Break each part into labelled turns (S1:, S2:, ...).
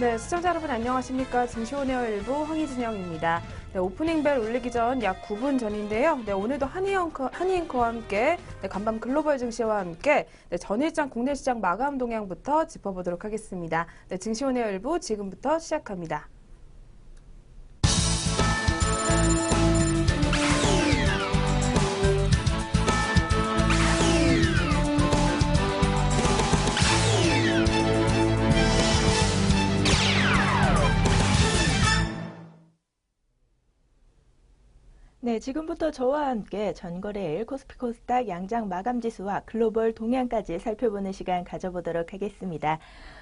S1: 네, 시청자 여러분 안녕하십니까. 증시오네어 일부 황희진영입니다. 네, 오프닝벨 울리기 전 약 9분 전인데요. 네, 오늘도 한이앵커와 함께 간밤 글로벌 증시와 함께 전일장 국내 시장 마감 동향부터 짚어보도록 하겠습니다. 네, 증시오네어 일부 지금부터 시작합니다.
S2: 네, 지금부터 저와 함께 전거래일 코스피 코스닥 양장 마감 지수와 글로벌 동향까지 살펴보는 시간 가져보도록 하겠습니다.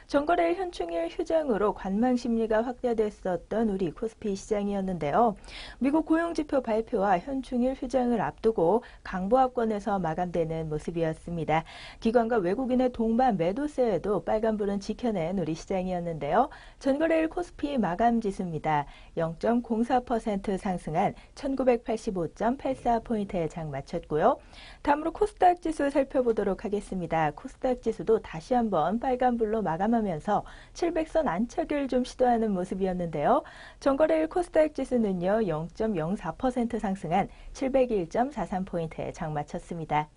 S2: 전거래일 현충일 휴장으로 관망 심리가 확대됐었던 우리 코스피 시장이었는데요. 미국 고용지표 발표와 현충일 휴장을 앞두고 강보합권에서 마감되는 모습이었습니다. 기관과 외국인의 동반 매도세에도 빨간불은 지켜낸 우리 시장이었는데요. 전거래일 코스피 마감 지수입니다. 0.04% 상승한 1985.84포인트에 장 마쳤고요. 다음으로 코스닥 지수 살펴보도록 하겠습니다. 코스닥 지수도 다시 한번 빨간불로 마감하면서 700선 안착을 좀 시도하는 모습이었는데요. 전거래일 코스닥 지수는요, 0.04% 상승한 701.43포인트에 장 마쳤습니다.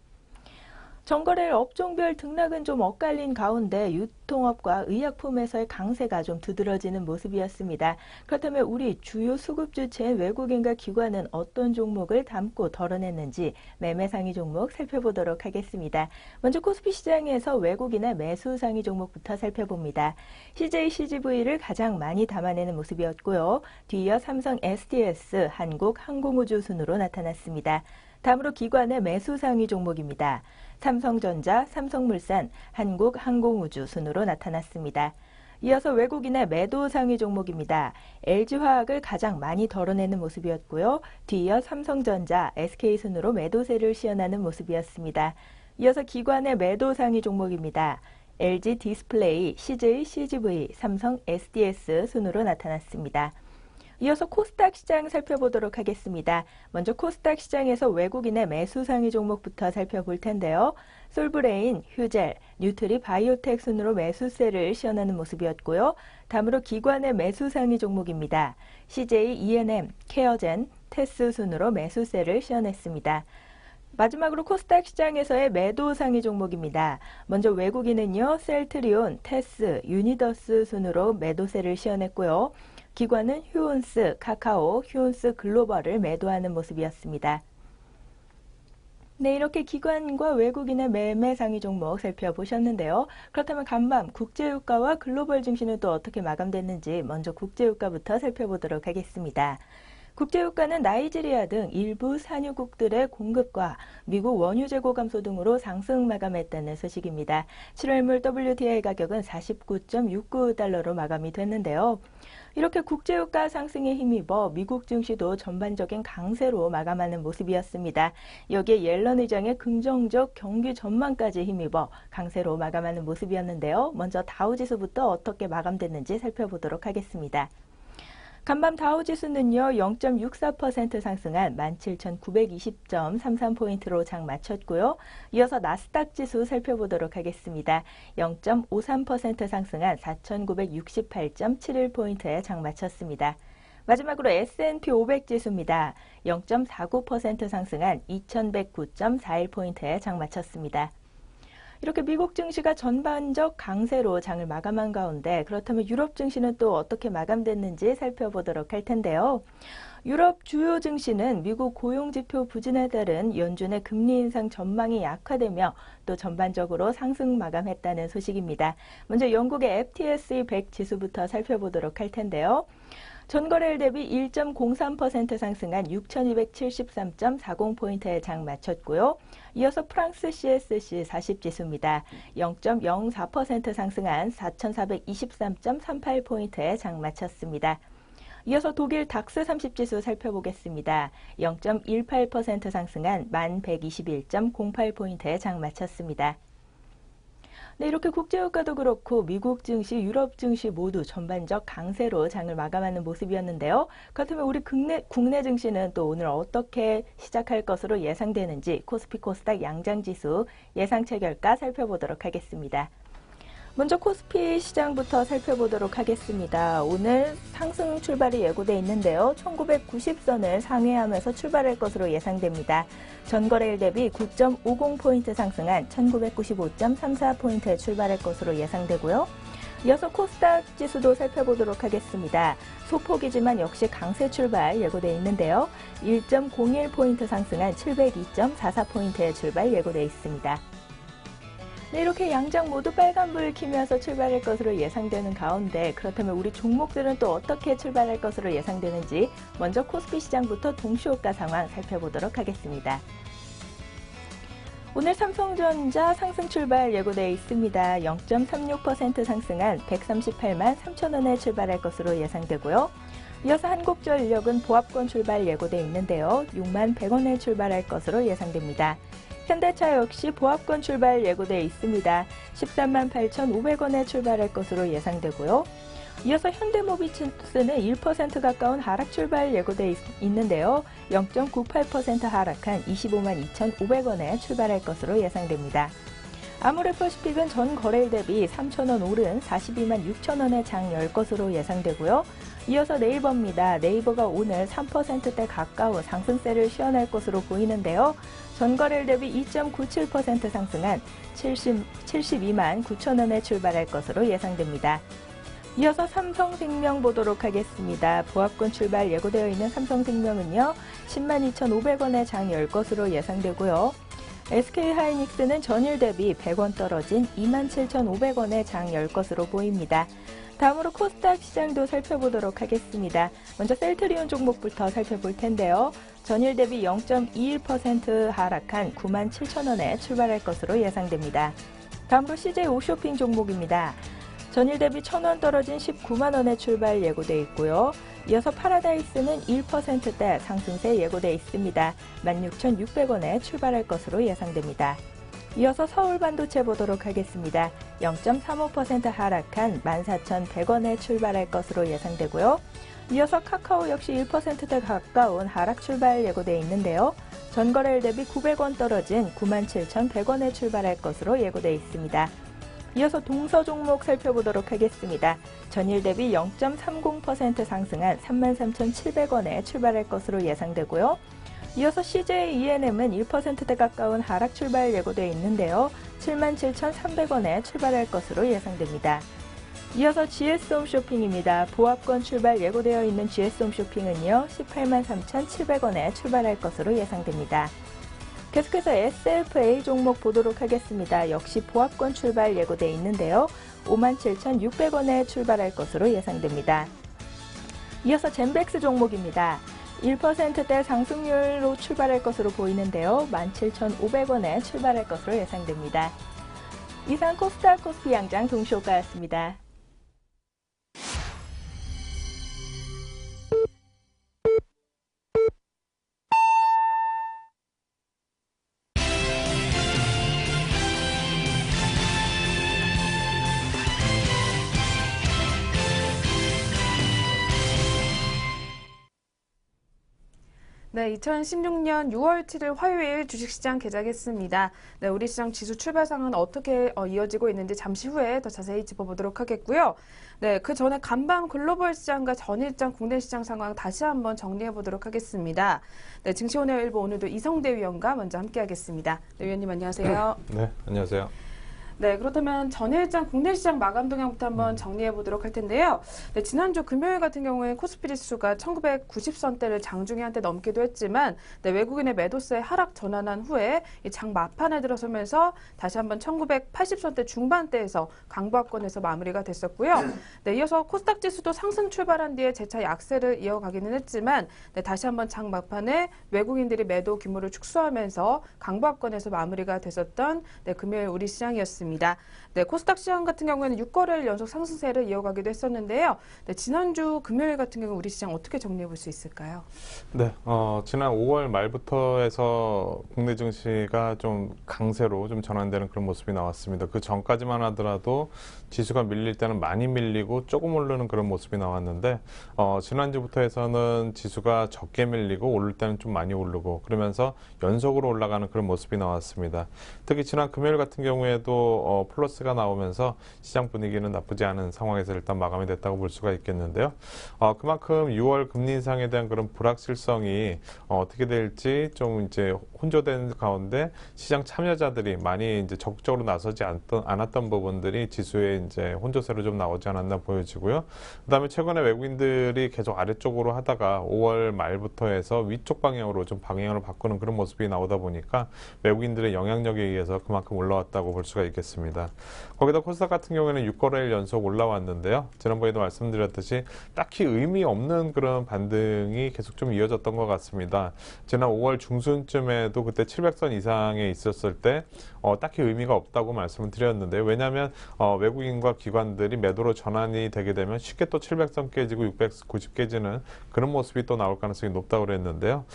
S2: 전거래일 업종별 등락은 좀 엇갈린 가운데 유통업과 의약품에서의 강세가 좀 두드러지는 모습이었습니다. 그렇다면 우리 주요 수급 주체인 외국인과 기관은 어떤 종목을 담고 덜어냈는지 매매 상위 종목 살펴보도록 하겠습니다. 먼저 코스피 시장에서 외국인의 매수 상위 종목부터 살펴봅니다. CJ CGV를 가장 많이 담아내는 모습이었고요. 뒤이어 삼성 SDS, 한국항공우주 순으로 나타났습니다. 다음으로 기관의 매수 상위 종목입니다. 삼성전자, 삼성물산, 한국항공우주 순으로 나타났습니다. 이어서 외국인의 매도 상위 종목입니다. LG화학을 가장 많이 덜어내는 모습이었고요. 뒤이어 삼성전자, SK순으로 매도세를 시연하는 모습이었습니다. 이어서 기관의 매도 상위 종목입니다. LG 디스플레이, CJ CGV, 삼성 SDS 순으로 나타났습니다. 이어서 코스닥 시장 살펴보도록 하겠습니다. 먼저 코스닥 시장에서 외국인의 매수 상위 종목부터 살펴볼 텐데요. 솔브레인, 휴젤, 뉴트리 바이오텍 순으로 매수세를 시연하는 모습이었고요. 다음으로 기관의 매수 상위 종목입니다. CJ ENM, 케어젠, 테스 순으로 매수세를 시연했습니다. 마지막으로 코스닥 시장에서의 매도 상위 종목입니다. 먼저 외국인은요, 셀트리온, 테스, 유니더스 순으로 매도세를 시연했고요. 기관은 휴온스, 카카오, 휴온스 글로벌을 매도하는 모습이었습니다. 네, 이렇게 기관과 외국인의 매매 상위 종목 살펴보셨는데요. 그렇다면 간밤 국제유가와 글로벌 증시는 또 어떻게 마감됐는지 먼저 국제유가부터 살펴보도록 하겠습니다. 국제유가는 나이지리아 등 일부 산유국들의 공급과 미국 원유 재고 감소 등으로 상승 마감했다는 소식입니다. 7월물 WTI 가격은 49.69달러로 마감이 됐는데요. 이렇게 국제유가 상승에 힘입어 미국 증시도 전반적인 강세로 마감하는 모습이었습니다. 여기에 옐런 의장의 긍정적 경기 전망까지 힘입어 강세로 마감하는 모습이었는데요. 먼저 다우지수부터 어떻게 마감됐는지 살펴보도록 하겠습니다. 간밤 다우지수는요, 0.64% 상승한 17,920.33포인트로 장 마쳤고요. 이어서 나스닥 지수 살펴보도록 하겠습니다. 0.53% 상승한 4,968.71포인트에 장 마쳤습니다. 마지막으로 S&P 500 지수입니다. 0.49% 상승한 2,109.41포인트에 장 마쳤습니다. 이렇게 미국 증시가 전반적 강세로 장을 마감한 가운데 그렇다면 유럽 증시는 또 어떻게 마감됐는지 살펴보도록 할 텐데요. 유럽 주요 증시는 미국 고용지표 부진에 따른 연준의 금리 인상 전망이 약화되며 또 전반적으로 상승 마감했다는 소식입니다. 먼저 영국의 FTSE 100 지수부터 살펴보도록 할 텐데요. 전거래일 대비 1.03% 상승한 6,273.40포인트에 장 마쳤고요. 이어서 프랑스 CSC 40 지수입니다. 0.04% 상승한 4,423.38포인트에 장 마쳤습니다. 이어서 독일 닥스 30 지수 살펴보겠습니다. 0.18% 상승한 1121.08포인트에 장 마쳤습니다. 네, 이렇게 국제유가도 그렇고 미국 증시, 유럽 증시 모두 전반적 강세로 장을 마감하는 모습이었는데요. 그렇다면 우리 국내 증시는 또 오늘 어떻게 시작할 것으로 예상되는지 코스피 코스닥 양장지수 예상치 결과 살펴보도록 하겠습니다. 먼저 코스피 시장부터 살펴보도록 하겠습니다. 오늘 상승 출발이 예고돼 있는데요. 1990선을 상회하면서 출발할 것으로 예상됩니다. 전거래일 대비 9.50포인트 상승한 1995.34포인트에 출발할 것으로 예상되고요. 이어서 코스닥 지수도 살펴보도록 하겠습니다. 소폭이지만 역시 강세 출발 예고돼 있는데요. 1.01포인트 상승한 702.44포인트에 출발 예고돼 있습니다. 네, 이렇게 양장 모두 빨간불 키면서 출발할 것으로 예상되는 가운데 그렇다면 우리 종목들은 또 어떻게 출발할 것으로 예상되는지 먼저 코스피 시장부터 동시호가 상황 살펴보도록 하겠습니다. 오늘 삼성전자 상승 출발 예고되어 있습니다. 0.36% 상승한 138만 3천원에 출발할 것으로 예상되고요. 이어서 한국전력은 보합권 출발 예고되어 있는데요. 6만 100원에 출발할 것으로 예상됩니다. 현대차 역시 보합권 출발 예고되어 있습니다. 13만 8,500원에 출발할 것으로 예상되고요. 이어서 현대모비스는 1% 가까운 하락 출발 예고되어 있는데요. 0.98% 하락한 25만 2,500원에 출발할 것으로 예상됩니다. 아모레퍼시픽은 전 거래일 대비 3,000원 오른 42만 6천원에 장 열 것으로 예상되고요. 이어서 네이버입니다. 네이버가 오늘 3%대 가까운 상승세를 시현할 것으로 보이는데요. 전거래일 대비 2.97% 상승한 72만 9천원에 출발할 것으로 예상됩니다. 이어서 삼성생명 보도록 하겠습니다. 보합권 출발 예고되어 있는 삼성생명은요. 10만 2,500원에 장 열 것으로 예상되고요. SK하이닉스는 전일 대비 100원 떨어진 27,500원에 장 열 것으로 보입니다. 다음으로 코스닥 시장도 살펴보도록 하겠습니다. 먼저 셀트리온 종목부터 살펴볼 텐데요. 전일 대비 0.21% 하락한 97,000원에 출발할 것으로 예상됩니다. 다음으로 CJ 옥쇼핑 종목입니다. 전일 대비 1,000원 떨어진 19만원에 출발 예고되어 있고요. 이어서 파라다이스는 1%대 상승세 예고되어 있습니다. 16,600원에 출발할 것으로 예상됩니다. 이어서 서울반도체 보도록 하겠습니다. 0.35% 하락한 14,100원에 출발할 것으로 예상되고요. 이어서 카카오 역시 1%대 가까운 하락 출발 예고되어 있는데요. 전거래일 대비 900원 떨어진 97,100원에 출발할 것으로 예고되어 있습니다. 이어서 동서 종목 살펴보도록 하겠습니다. 전일 대비 0.30% 상승한 33,700원에 출발할 것으로 예상되고요. 이어서 CJ ENM은 1%대 가까운 하락 출발 예고되어 있는데요. 77,300원에 출발할 것으로 예상됩니다. 이어서 GS홈쇼핑입니다. 보합권 출발 예고되어 있는 GS홈쇼핑은요. 18만 3,700원에 출발할 것으로 예상됩니다. 계속해서 SFA 종목 보도록 하겠습니다. 역시 보합권 출발 예고되어 있는데요. 57,600원에 출발할 것으로 예상됩니다. 이어서 젠백스 종목입니다. 1%대 상승률로 출발할 것으로 보이는데요. 17,500원에 출발할 것으로 예상됩니다. 이상 코스닥 코스피 양장 동시호가였습니다.
S1: 네, 2016년 6월 7일 화요일 주식시장 개장했습니다. 네, 우리 시장 지수 출발상은 어떻게 이어지고 있는지 잠시 후에 더 자세히 짚어보도록 하겠고요. 네, 그 전에 간밤 글로벌 시장과 전일장 국내 시장 상황 다시 한번 정리해 보도록 하겠습니다. 네, 증시오네어일보 오늘도 이성대 위원과 먼저 함께하겠습니다. 네, 위원님 안녕하세요.
S3: 네, 안녕하세요.
S1: 네, 그렇다면 전일장 국내 시장 마감 동향부터 한번 정리해 보도록 할 텐데요. 네, 지난주 금요일 같은 경우에 코스피 지수가 1990선대를 장중에 한때 넘기도 했지만 네, 외국인의 매도세에 하락 전환한 후에 이 장 막판에 들어서면서 다시 한번 1980선대 중반대에서 강보합권에서 마무리가 됐었고요. 네, 이어서 코스닥 지수도 상승 출발한 뒤에 재차 약세를 이어가기는 했지만 네, 다시 한번 장 막판에 외국인들이 매도 규모를 축소하면서 강보합권에서 마무리가 됐었던 네, 금요일 우리 시장이었습니다. 네, 코스닥 시장 같은 경우에는 6거래일 연속 상승세를 이어가기도 했었는데요. 네, 지난주 금요일 같은 경우 우리 시장 어떻게 정리해 볼 수 있을까요?
S3: 네, 지난 5월 말부터 해서 국내 증시가 좀 강세로 좀 전환되는 그런 모습이 나왔습니다. 그 전까지만 하더라도 지수가 밀릴 때는 많이 밀리고 조금 오르는 그런 모습이 나왔는데 지난주부터 해서는 지수가 적게 밀리고 오를 때는 좀 많이 오르고 그러면서 연속으로 올라가는 그런 모습이 나왔습니다. 특히 지난 금요일 같은 경우에도 정도 플러스가 나오면서 시장 분위기는 나쁘지 않은 상황에서 일단 마감이 됐다고 볼 수가 있겠는데요. 그만큼 6월 금리 인상에 대한 그런 불확실성이 어떻게 될지 좀 이제 혼조된 가운데 시장 참여자들이 많이 이제 적극적으로 나서지 않았던 부분들이 지수에 이제 혼조세로 좀 나오지 않았나 보여지고요. 그다음에 최근에 외국인들이 계속 아래쪽으로 하다가 5월 말부터 해서 위쪽 방향으로 좀 방향을 바꾸는 그런 모습이 나오다 보니까 외국인들의 영향력에 의해서 그만큼 올라왔다고 볼 수가 있겠습니다. 거기다 코스닥 같은 경우에는 6거래일 연속 올라왔는데요. 지난번에도 말씀드렸듯이 딱히 의미 없는 그런 반등이 계속 좀 이어졌던 것 같습니다. 지난 5월 중순쯤에도 그때 700선 이상에 있었을 때 딱히 의미가 없다고 말씀을 드렸는데요. 왜냐하면 외국인과 기관들이 매도로 전환이 되게 되면 쉽게 또 700선 깨지고 690 깨지는 그런 모습이 또 나올 가능성이 높다고 그랬는데요.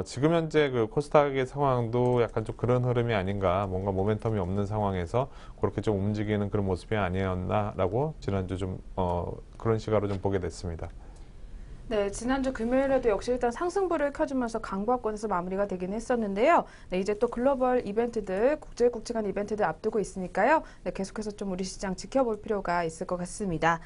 S3: 지금 현재 그 코스닥의 상황도 약간 좀 그런 흐름이 아닌가, 뭔가 모멘텀이 없는 상황에서 그렇게 좀 움직이는 그런 모습이 아니었나라고 지난주 좀 그런 시각으로 좀 보게 됐습니다.
S1: 네, 지난주 금요일에도 역시 일단 상승불을 켜주면서 강보합권에서 마무리가 되긴 했었는데요. 네, 이제 또 글로벌 이벤트들, 국제간 이벤트들 앞두고 있으니까요. 네, 계속해서 좀 우리 시장 지켜볼 필요가 있을 것 같습니다.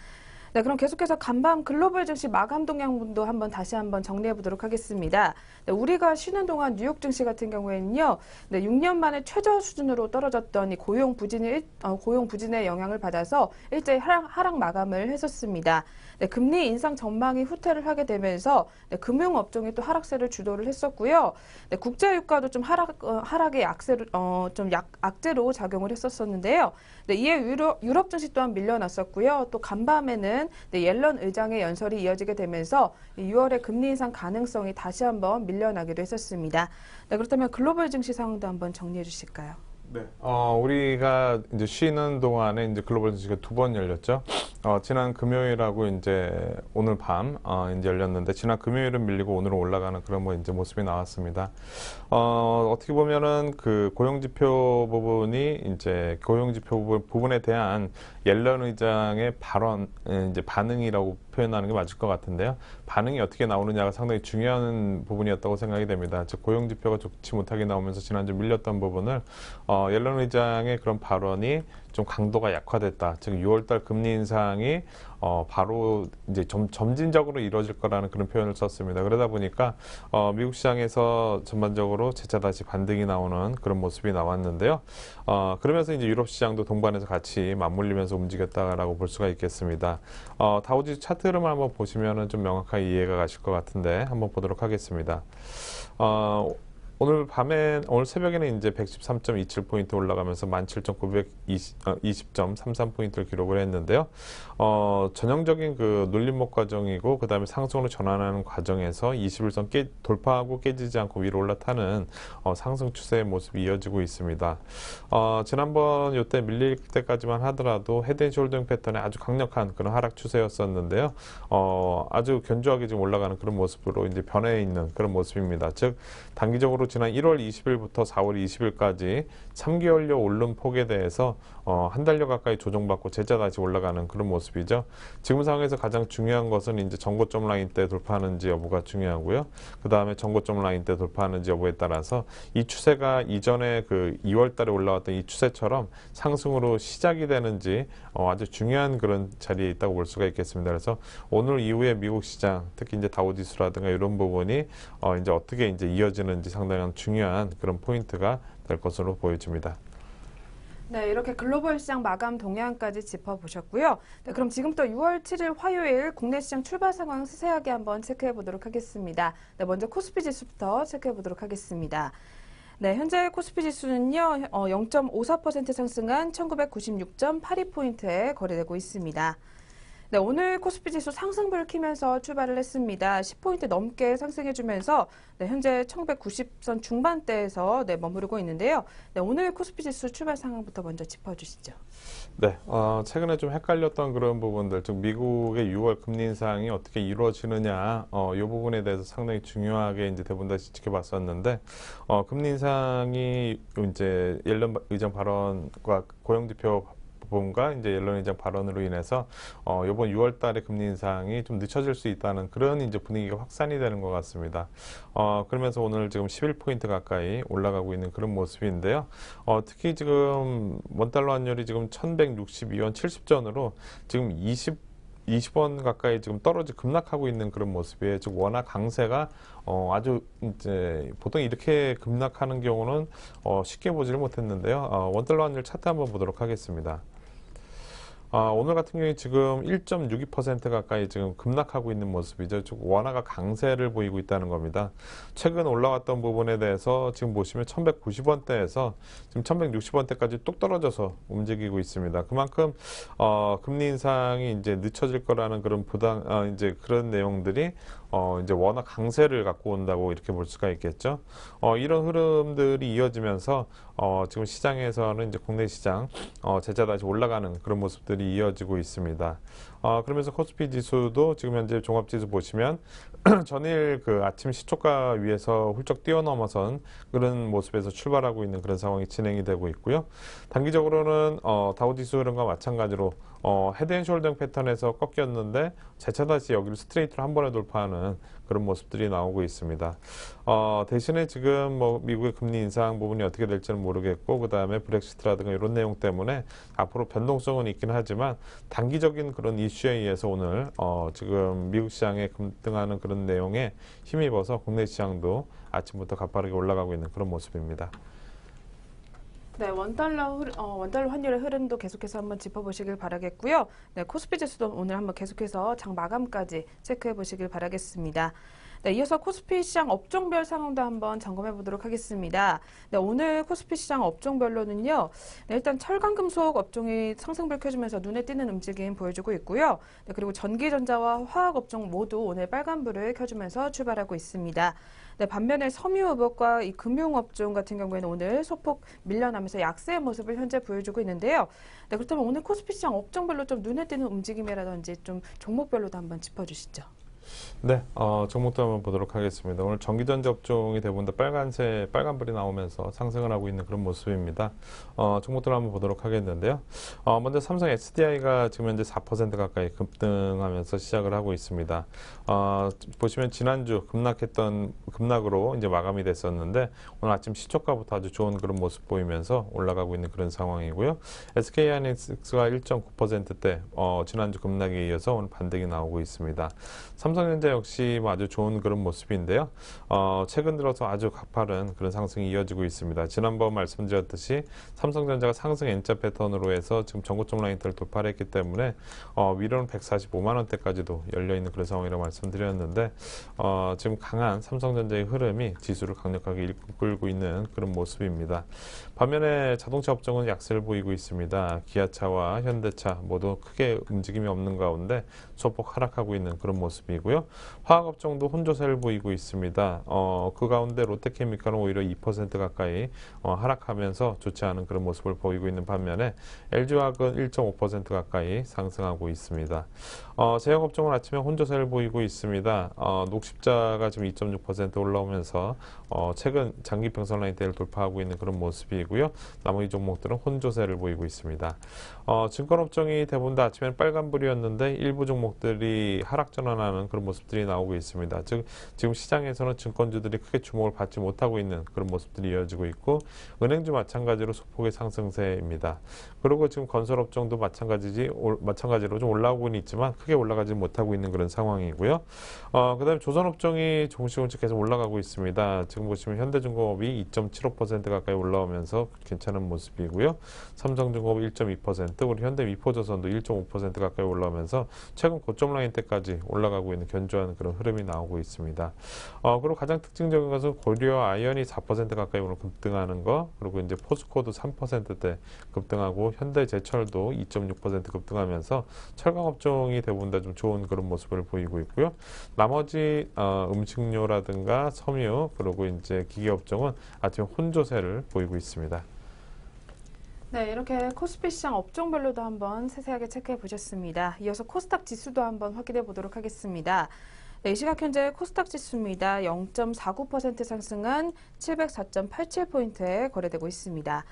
S1: 네, 그럼 계속해서 간밤 글로벌 증시 마감 동향분도 다시 한번 정리해 보도록 하겠습니다. 네, 우리가 쉬는 동안 뉴욕 증시 같은 경우에는요, 네, 6년 만에 최저 수준으로 떨어졌던 이 고용 부진의 영향을 받아서 일제히 하락 마감을 했었습니다. 네, 금리 인상 전망이 후퇴를 하게 되면서 네, 금융업종이 또 하락세를 주도를 했었고요. 네, 국제유가도 좀 하락의 악재로 작용을 했었는데요. 네, 이에 유럽 증시 또한 밀려났었고요. 또 간밤에는 네, 옐런 의장의 연설이 이어지게 되면서 6월의 금리 인상 가능성이 다시 한번 밀려나기도 했었습니다. 네, 그렇다면 글로벌 증시 상황도 한번 정리해 주실까요?
S3: 네. 우리가 이제 쉬는 동안에 이제 글로벌 증시가 2번 열렸죠. 지난 금요일하고 이제 오늘 밤, 이제 열렸는데, 지난 금요일은 밀리고 오늘은 올라가는 그런 이제 모습이 나왔습니다. 어떻게 보면은 그 고용지표 부분이 이제 고용지표 부분에 대한 옐런 의장의 발언, 이제 반응이라고 표현하는 게 맞을 것 같은데요. 반응이 어떻게 나오느냐가 상당히 중요한 부분이었다고 생각이 됩니다. 즉, 고용지표가 좋지 못하게 나오면서 지난주 밀렸던 부분을 옐런 의장의 그런 발언이 좀 강도가 약화됐다. 즉 6월달 금리 인상이 바로 이제 점진적으로 이루어질 거라는 그런 표현을 썼습니다. 그러다 보니까 미국 시장에서 전반적으로 재차 다시 반등이 나오는 그런 모습이 나왔는데요. 그러면서 이제 유럽 시장도 동반해서 같이 맞물리면서 움직였다라고 볼 수가 있겠습니다. 다우지수 차트 흐름을 한번 보시면은 좀 명확하게 이해가 가실 것 같은데 한번 보도록 하겠습니다. 오늘 새벽에는 이제 113.27포인트 올라가면서 17,920.33포인트를 기록을 했는데요. 전형적인 그 눌림목 과정이고, 그 다음에 상승으로 전환하는 과정에서 21선 돌파하고 깨지지 않고 위로 올라타는 상승 추세의 모습이 이어지고 있습니다. 지난번 요때 밀릴 때까지만 하더라도 헤드앤숄더링 패턴의 아주 강력한 그런 하락 추세였었는데요. 아주 견조하게 지금 올라가는 그런 모습으로 이제 변해 있는 그런 모습입니다. 즉, 단기적으로 지난 1월 20일부터 4월 20일까지 3개월여 오른 폭에 대해서 한 달여 가까이 조정받고 재차 다시 올라가는 그런 모습이죠. 지금 상황에서 가장 중요한 것은 이제 전고점 라인 때 돌파하는지 여부가 중요하고요. 그 다음에 전고점 라인 때 돌파하는지 여부에 따라서 이 추세가 이전에 그 2월 달에 올라왔던 이 추세처럼 상승으로 시작이 되는지 아주 중요한 그런 자리에 있다고 볼 수가 있겠습니다. 그래서 오늘 이후에 미국 시장, 특히 이제 다우지수라든가 이런 부분이 이제 어떻게 이제 이어지는지 상당히 중요한 그런 포인트가 될 것으로 보여집니다.
S1: 네, 이렇게 글로벌 시장 마감 동향까지 짚어보셨고요. 네, 그럼 지금부터 6월 7일 화요일 국내 시장 출발 상황 세세하게 한번 체크해 보도록 하겠습니다. 네, 먼저 코스피 지수부터 체크해 보도록 하겠습니다. 네, 현재 코스피 지수는요, 0.54% 상승한 1996.82포인트에 거래되고 있습니다. 네, 오늘 코스피 지수 상승불을 켜면서 출발을 했습니다. 10포인트 넘게 상승해주면서 네, 현재 1990선 중반대에서 네, 머무르고 있는데요. 네, 오늘 코스피 지수 출발 상황부터 먼저 짚어주시죠.
S3: 네, 최근에 좀 헷갈렸던 그런 부분들, 즉 미국의 6월 금리 인상이 어떻게 이루어지느냐, 이 부분에 대해서 상당히 중요하게 이제 대부분 다시 지켜봤었는데, 금리 인상이 이제 옐런 의장 발언과 고용지표 부분과 이제 옐런 의장 발언으로 인해서 이번 6월 달에 금리 인상이 좀 늦춰질 수 있다는 그런 이제 분위기가 확산이 되는 것 같습니다. 그러면서 오늘 지금 11포인트 가까이 올라가고 있는 그런 모습인데요. 특히 지금 원달러 환율이 지금 1162원 70전으로 지금 20원 가까이 지금 급락하고 있는 그런 모습이에요. 즉 워낙 강세가 아주 이제 보통 이렇게 급락하는 경우는 쉽게 보지를 못했는데요. 원달러 환율 차트 한번 보도록 하겠습니다. 오늘 같은 경우에 지금 1.62% 가까이 지금 급락하고 있는 모습이죠. 즉 원화가 강세를 보이고 있다는 겁니다. 최근 올라왔던 부분에 대해서 지금 보시면 1190원대에서 지금 1160원대까지 뚝 떨어져서 움직이고 있습니다. 그만큼 금리 인상이 이제 늦춰질 거라는 그런 이제 그런 내용들이 이제 워낙 강세를 갖고 온다고 이렇게 볼 수가 있겠죠. 이런 흐름들이 이어지면서 지금 시장에서는 이제 국내 시장 재차 다시 올라가는 그런 모습들이 이어지고 있습니다. 그러면서 코스피 지수도 지금 현재 종합지수 보시면 전일 그 아침 시초가 위에서 훌쩍 뛰어넘어선 그런 모습에서 출발하고 있는 그런 상황이 진행이 되고 있고요. 단기적으로는 다우지수 흐름과 마찬가지로 헤드앤숄더 패턴에서 꺾였는데 재차 다시 여기를 스트레이트로 한 번에 돌파하는 그런 모습들이 나오고 있습니다. 대신에 지금 뭐 미국의 금리 인상 부분이 어떻게 될지는 모르겠고 그 다음에 브렉시트라든가 이런 내용 때문에 앞으로 변동성은 있긴 하지만 단기적인 그런 이슈에 의해서 오늘 지금 미국 시장에 급등하는 그런 내용에 힘입어서 국내 시장도 아침부터 가파르게 올라가고 있는 그런 모습입니다.
S1: 네, 원달러 환율의 흐름도 계속해서 한번 짚어보시길 바라겠고요. 네, 코스피 지수도 오늘 한번 계속해서 장 마감까지 체크해 보시길 바라겠습니다. 네, 이어서 코스피 시장 업종별 상황도 한번 점검해 보도록 하겠습니다. 네, 오늘 코스피 시장 업종별로는요. 네, 일단 철강금속 업종이 상승불 켜지면서 눈에 띄는 움직임 보여주고 있고요. 네, 그리고 전기전자와 화학 업종 모두 오늘 빨간불을 켜주면서 출발하고 있습니다. 네, 반면에 섬유업과 이 금융업종 같은 경우에는 오늘 소폭 밀려나면서 약세의 모습을 현재 보여주고 있는데요. 네, 그렇다면 오늘 코스피 시장 업종별로 좀 눈에 띄는 움직임이라든지 좀 종목별로도 한번 짚어주시죠.
S3: 네, 종목도 한번 보도록 하겠습니다. 오늘 전기전자 업종이 대부분 다 빨간불이 나오면서 상승을 하고 있는 그런 모습입니다. 종목들을 한번 보도록 하겠는데요. 먼저 삼성 SDI가 지금 현재 4% 가까이 급등하면서 시작을 하고 있습니다. 보시면 지난주 급락으로 이제 마감이 됐었는데 오늘 아침 시초가부터 아주 좋은 그런 모습 보이면서 올라가고 있는 그런 상황이고요. SK하이닉스가 1.9%대 지난주 급락에 이어서 오늘 반등이 나오고 있습니다. 삼성전자 역시 아주 좋은 그런 모습인데요. 최근 들어서 아주 가파른 그런 상승이 이어지고 있습니다. 지난번 말씀드렸듯이 삼성전자가 상승 N자 패턴으로 해서 지금 전고점 라인대를 돌파를 했기 때문에 위로는 145만 원대까지도 열려있는 그런 상황이라고 말씀드렸는데 지금 강한 삼성전자의 흐름이 지수를 강력하게 이끌고 있는 그런 모습입니다. 반면에 자동차 업종은 약세를 보이고 있습니다. 기아차와 현대차 모두 크게 움직임이 없는 가운데 소폭 하락하고 있는 그런 모습이고요. 화학업종도 혼조세를 보이고 있습니다. 그 가운데 롯데케미칼은 오히려 2% 가까이 하락하면서 좋지 않은 그런 모습을 보이고 있는 반면에 LG화학은 1.5% 가까이 상승하고 있습니다. 제약업종은 아침에 혼조세를 보이고 있습니다. 녹십자가 지금 2.6% 올라오면서 최근 장기 평선 라인대를 돌파하고 있는 그런 모습이고요. 나머지 종목들은 혼조세를 보이고 있습니다. 증권업종이 대부분 다 아침에는 빨간불이었는데 일부 종목들이 하락 전환하는 그런 모습들이 나오고 있습니다. 즉 지금 시장에서는 증권주들이 크게 주목을 받지 못하고 있는 그런 모습들이 이어지고 있고 은행주 마찬가지로 소폭의 상승세입니다. 그리고 지금 건설업종도 마찬가지로 좀 올라오고는 있지만 크게 올라가지 못하고 있는 그런 상황이고요. 그다음에 조선업종이 조금씩 계속 올라가고 있습니다. 지금 보시면 현대중공업이 2.75% 가까이 올라오면서 괜찮은 모습이고요. 삼성중공업 1.2%, 우리 현대미포조선도 1.5% 가까이 올라오면서 최근 고점 라인대까지 올라가고 있는 견조한 그런 흐름이 나오고 있습니다. 그리고 가장 특징적인 것은 고려 아이언이 4% 가까이 오늘 급등하는 거, 그리고 이제 포스코도 3%대 급등하고 현대제철도 2.6% 급등하면서 철강업종이 대부분 다 좀 좋은 그런 모습을 보이고 있고요. 나머지 음식료라든가 섬유 그리고 이제 기계업종은 아침에 혼조세를 보이고 있습니다.
S1: 네, 이렇게 코스피 시장 업종별로도 한번 세세하게 체크해 보셨습니다. 이어서 코스닥 지수도 한번 확인해 보도록 하겠습니다. 네, 이 시각 현재 코스닥 지수입니다. 0.49% 상승한 704.87포인트에 거래되고 있습니다.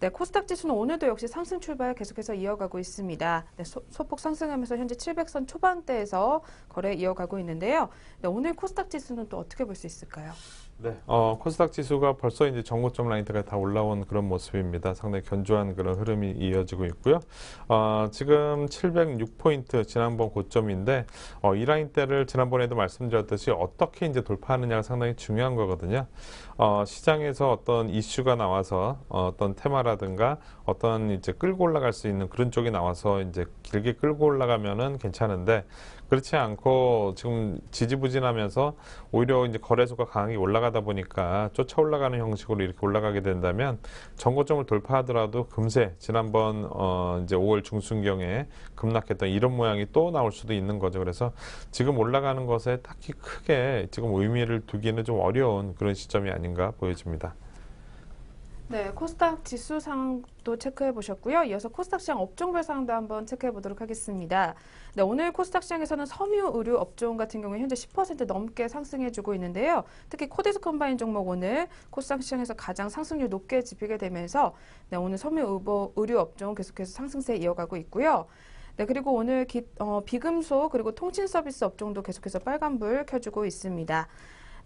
S1: 네, 코스닥 지수는 오늘도 역시 상승 출발 계속해서 이어가고 있습니다. 네, 소폭 상승하면서 현재 700선 초반대에서 거래 이어가고 있는데요. 네, 오늘 코스닥 지수는 또 어떻게 볼 수 있을까요?
S3: 네, 코스닥 지수가 벌써 이제 전고점 라인까지 다 올라온 그런 모습입니다. 상당히 견조한 그런 흐름이 이어지고 있고요. 지금 706포인트 지난번 고점인데, 이 라인대를 지난번에도 말씀드렸듯이 어떻게 이제 돌파하느냐가 상당히 중요한 거거든요. 시장에서 어떤 이슈가 나와서 어떤 테마라든가 어떤 이제 끌고 올라갈 수 있는 그런 쪽이 나와서 이제 길게 끌고 올라가면은 괜찮은데, 그렇지 않고 지금 지지부진하면서 오히려 이제 거래소가 강하게 올라가다 보니까 쫓아 올라가는 형식으로 이렇게 올라가게 된다면 전고점을 돌파하더라도 금세 지난번 이제 5월 중순경에 급락했던 이런 모양이 또 나올 수도 있는 거죠. 그래서 지금 올라가는 것에 딱히 크게 지금 의미를 두기는 좀 어려운 그런 시점이 아닌가 보여집니다.
S1: 네, 코스닥 지수 상도 체크해 보셨고요. 이어서 코스닥 시장 업종별 상도 한번 체크해 보도록 하겠습니다. 네, 오늘 코스닥 시장에서는 섬유 의류 업종 같은 경우에 현재 10% 넘게 상승해 주고 있는데요. 특히 코데스 컴바인 종목 오늘 코스닥 시장에서 가장 상승률 높게 집히게 되면서 네, 오늘 섬유 의류 업종 계속해서 상승세 이어가고 있고요. 네, 그리고 오늘 비금속 그리고 통신 서비스 업종도 계속해서 빨간불 켜주고 있습니다.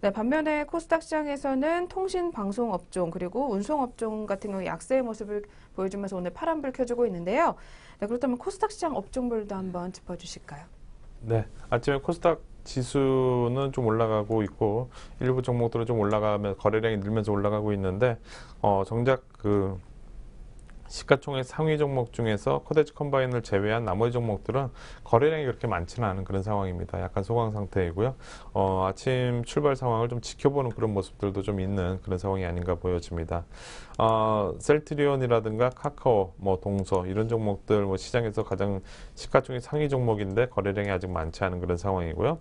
S1: 네, 반면에 코스닥 시장에서는 통신 방송 업종 그리고 운송 업종 같은 경우 약세의 모습을 보여주면서 오늘 파란불 켜주고 있는데요. 네, 그렇다면 코스닥 시장 업종별도 한번 짚어주실까요?
S3: 네, 아침에 코스닥 지수는 좀 올라가고 있고 일부 종목들은 좀 올라가면 거래량이 늘면서 올라가고 있는데 정작 그 시가총액 상위 종목 중에서 코데스 컴바인을 제외한 나머지 종목들은 거래량이 그렇게 많지는 않은 그런 상황입니다. 약간 소강 상태이고요. 아침 출발 상황을 좀 지켜보는 그런 모습들도 좀 있는 그런 상황이 아닌가 보여집니다. 셀트리온이라든가 카카오, 동서 이런 종목들 시장에서 가장 시가총액 상위 종목인데 거래량이 아직 많지 않은 그런 상황이고요.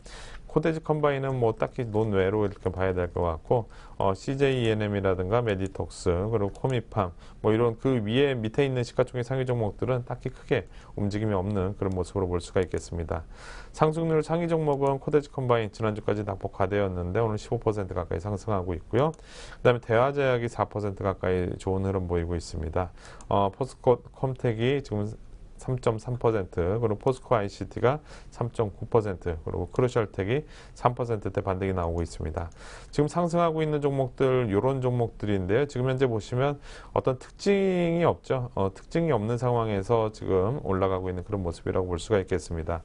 S3: 코데스 컴바인은 딱히 논외로 이렇게 봐야 될 것 같고 CJENM이라든가 메디톡스 그리고 코미팜 이런 그 위에 밑에 있는 시가총액 상위 종목들은 딱히 크게 움직임이 없는 그런 모습으로 볼 수가 있겠습니다. 상승률 상위 종목은 코데스 컴바인 지난주까지 낙폭 과대였는데 오늘 15% 가까이 상승하고 있고요. 그다음에 대화제약이 4% 가까이 좋은 흐름 보이고 있습니다. 포스코 컴텍이 지금 3.3% 그리고 포스코 ICT가 3.9% 그리고 크루셜텍이 3%대 반등이 나오고 있습니다. 지금 상승하고 있는 종목들 이런 종목들인데요. 지금 현재 보시면 어떤 특징이 없죠. 특징이 없는 상황에서 지금 올라가고 있는 그런 모습이라고 볼 수가 있겠습니다.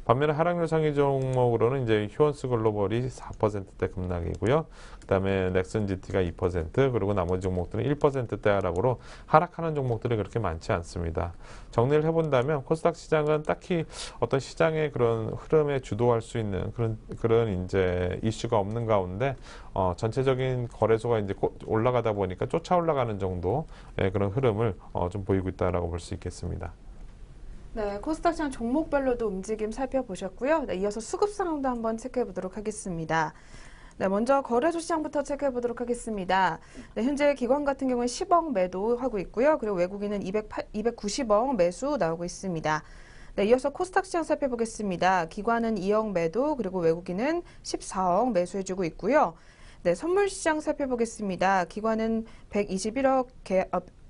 S3: 반면에 하락률 상위 종목으로는 이제 휴원스 글로벌이 4%대 급락이고요. 그다음에 넥슨 GT가 2% 그리고 나머지 종목들은 1%대 하락으로 하락하는 종목들이 그렇게 많지 않습니다. 정리를 해본다면 코스닥 시장은 딱히 어떤 시장의 그런 흐름에 주도할 수 있는 그런 이제 이슈가 없는 가운데 전체적인 거래소가 이제 올라가다 보니까 쫓아 올라가는 정도의 그런 흐름을 좀 보이고 있다라고 볼 수 있겠습니다.
S1: 네, 코스닥 시장 종목별로도 움직임 살펴보셨고요. 네, 이어서 수급 상황도 한번 체크해 보도록 하겠습니다. 네, 먼저 거래소 시장부터 체크해 보도록 하겠습니다. 네, 현재 기관 같은 경우는 10억 매도하고 있고요. 그리고 외국인은 290억 매수 나오고 있습니다. 네, 이어서 코스닥 시장 살펴보겠습니다. 기관은 2억 매도 그리고 외국인은 14억 매수해주고 있고요. 네, 선물 시장 살펴보겠습니다. 기관은 121억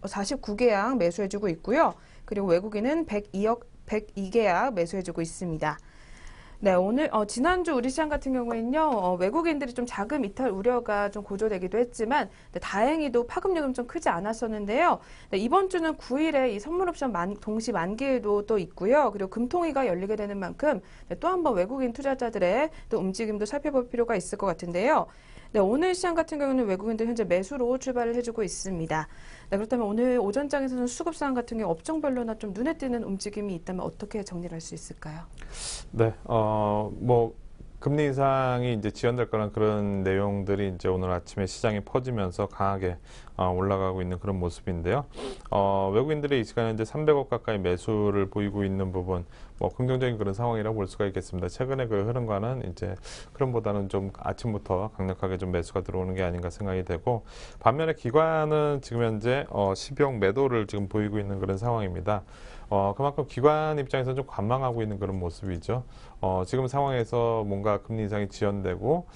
S1: 49계약 매수해주고 있고요. 그리고 외국인은 102계약 매수해주고 있습니다. 네, 오늘 지난주 우리 시장 같은 경우에는요, 외국인들이 좀 자금 이탈 우려가 좀 고조되기도 했지만 네, 다행히도 파급력은 좀 크지 않았었는데요. 네, 이번 주는 9일에 이 선물 옵션 동시 만기일도 또 있고요. 그리고 금통위가 열리게 되는 만큼 네, 또 한번 외국인 투자자들의 또 움직임도 살펴볼 필요가 있을 것 같은데요. 네, 오늘 시장 같은 경우는 외국인들 현재 매수로 출발을 해주고 있습니다. 네, 그렇다면 오늘 오전장에서는 수급 상황 같은 경우 업종별로나 좀 눈에 띄는 움직임이 있다면 어떻게 정리를 할 수 있을까요?
S3: 네, 금리 인상이 이제 지연될 거란 그런 내용들이 이제 오늘 아침에 시장에 퍼지면서 강하게 올라가고 있는 그런 모습인데요. 외국인들이 이 시간에 이제 300억 가까이 매수를 보이고 있는 부분, 긍정적인 그런 상황이라고 볼 수가 있겠습니다. 최근에 그 흐름과는 이제 흐름보다는 좀 아침부터 강력하게 좀 매수가 들어오는 게 아닌가 생각이 되고, 반면에 기관은 지금 현재 12억 매도를 지금 보이고 있는 그런 상황입니다. 그만큼 기관 입장에서 좀 관망하고 있는 그런 모습이죠. 지금 상황에서 뭔가 금리 인상이 지연되고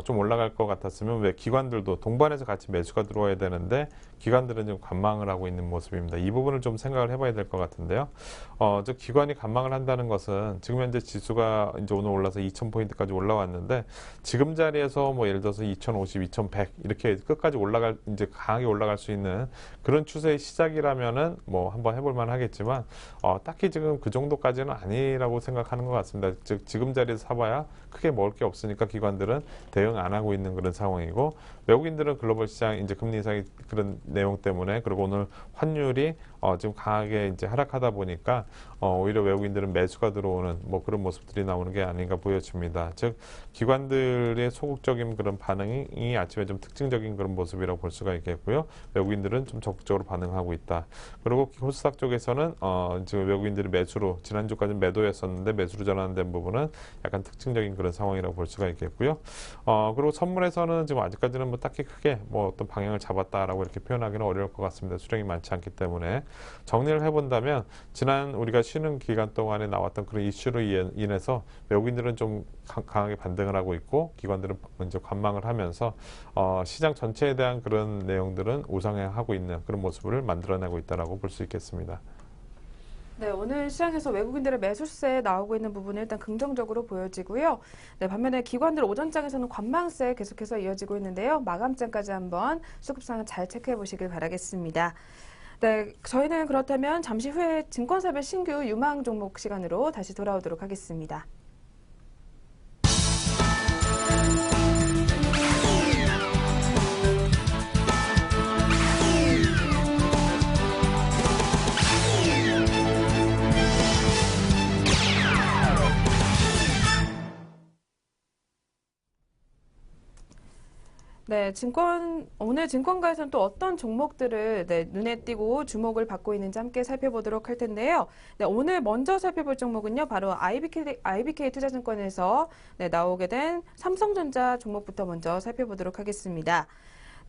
S3: 좀 올라갈 것 같았으면 왜 기관들도 동반해서 같이 매수가 들어와야 되는데 있는데 기관들은 좀 관망을 하고 있는 모습입니다. 이 부분을 좀 생각을 해봐야 될 것 같은데요. 즉 기관이 관망을 한다는 것은 지금 현재 지수가 이제 오늘 올라서 2,000포인트까지 올라왔는데 지금 자리에서 뭐 예를 들어서 2,050, 2,100 이렇게 끝까지 이제 강하게 올라갈 수 있는 그런 추세의 시작이라면은 뭐 한번 해볼 만 하겠지만 딱히 지금 그 정도까지는 아니라고 생각하는 것 같습니다. 즉 지금 자리에서 사봐야 크게 먹을 게 없으니까 기관들은 대응 안 하고 있는 그런 상황이고, 외국인들은 글로벌 시장 이제 금리 인상이 그런 내용 때문에, 그리고 오늘 환율이 지금 강하게 이제 하락하다 보니까 오히려 외국인들은 매수가 들어오는 뭐 그런 모습들이 나오는 게 아닌가 보여집니다. 즉 기관들의 소극적인 그런 반응이 아침에 좀 특징적인 그런 모습이라고 볼 수가 있겠고요. 외국인들은 좀 적극적으로 반응하고 있다. 그리고 코스닥 쪽에서는 지금 외국인들이 매수로 지난주까지 매도였었는데 매수로 전환된 부분은 약간 특징적인 그런 상황이라고 볼 수가 있겠고요. 그리고 선물에서는 지금 아직까지는 뭐 딱히 크게 뭐 어떤 방향을 잡았다라고 이렇게 표현하기는 어려울 것 같습니다. 수량이 많지 않기 때문에. 정리를 해본다면 지난 우리가 쉬는 기간 동안에 나왔던 그런 이슈로 인해서 외국인들은 좀 강하게 반등을 하고 있고 기관들은 먼저 관망을 하면서 시장 전체에 대한 그런 내용들은 우상향하고 있는 그런 모습을 만들어내고 있다라고 볼 수 있겠습니다.
S1: 네, 오늘 시장에서 외국인들의 매수세 나오고 있는 부분은 일단 긍정적으로 보여지고요. 네, 반면에 기관들 오전장에서는 관망세 계속해서 이어지고 있는데요. 마감장까지 한번 수급상을 잘 체크해 보시길 바라겠습니다. 네, 저희는 그렇다면 잠시 후에 증권사별 신규 유망 종목 시간으로 다시 돌아오도록 하겠습니다. 네, 오늘 증권가에서는 또 어떤 종목들을 눈에 띄고 주목을 받고 있는지 함께 살펴보도록 할 텐데요. 네, 오늘 먼저 살펴볼 종목은요, 바로 IBK 투자증권에서 나오게 된 삼성전자 종목부터 먼저 살펴보도록 하겠습니다.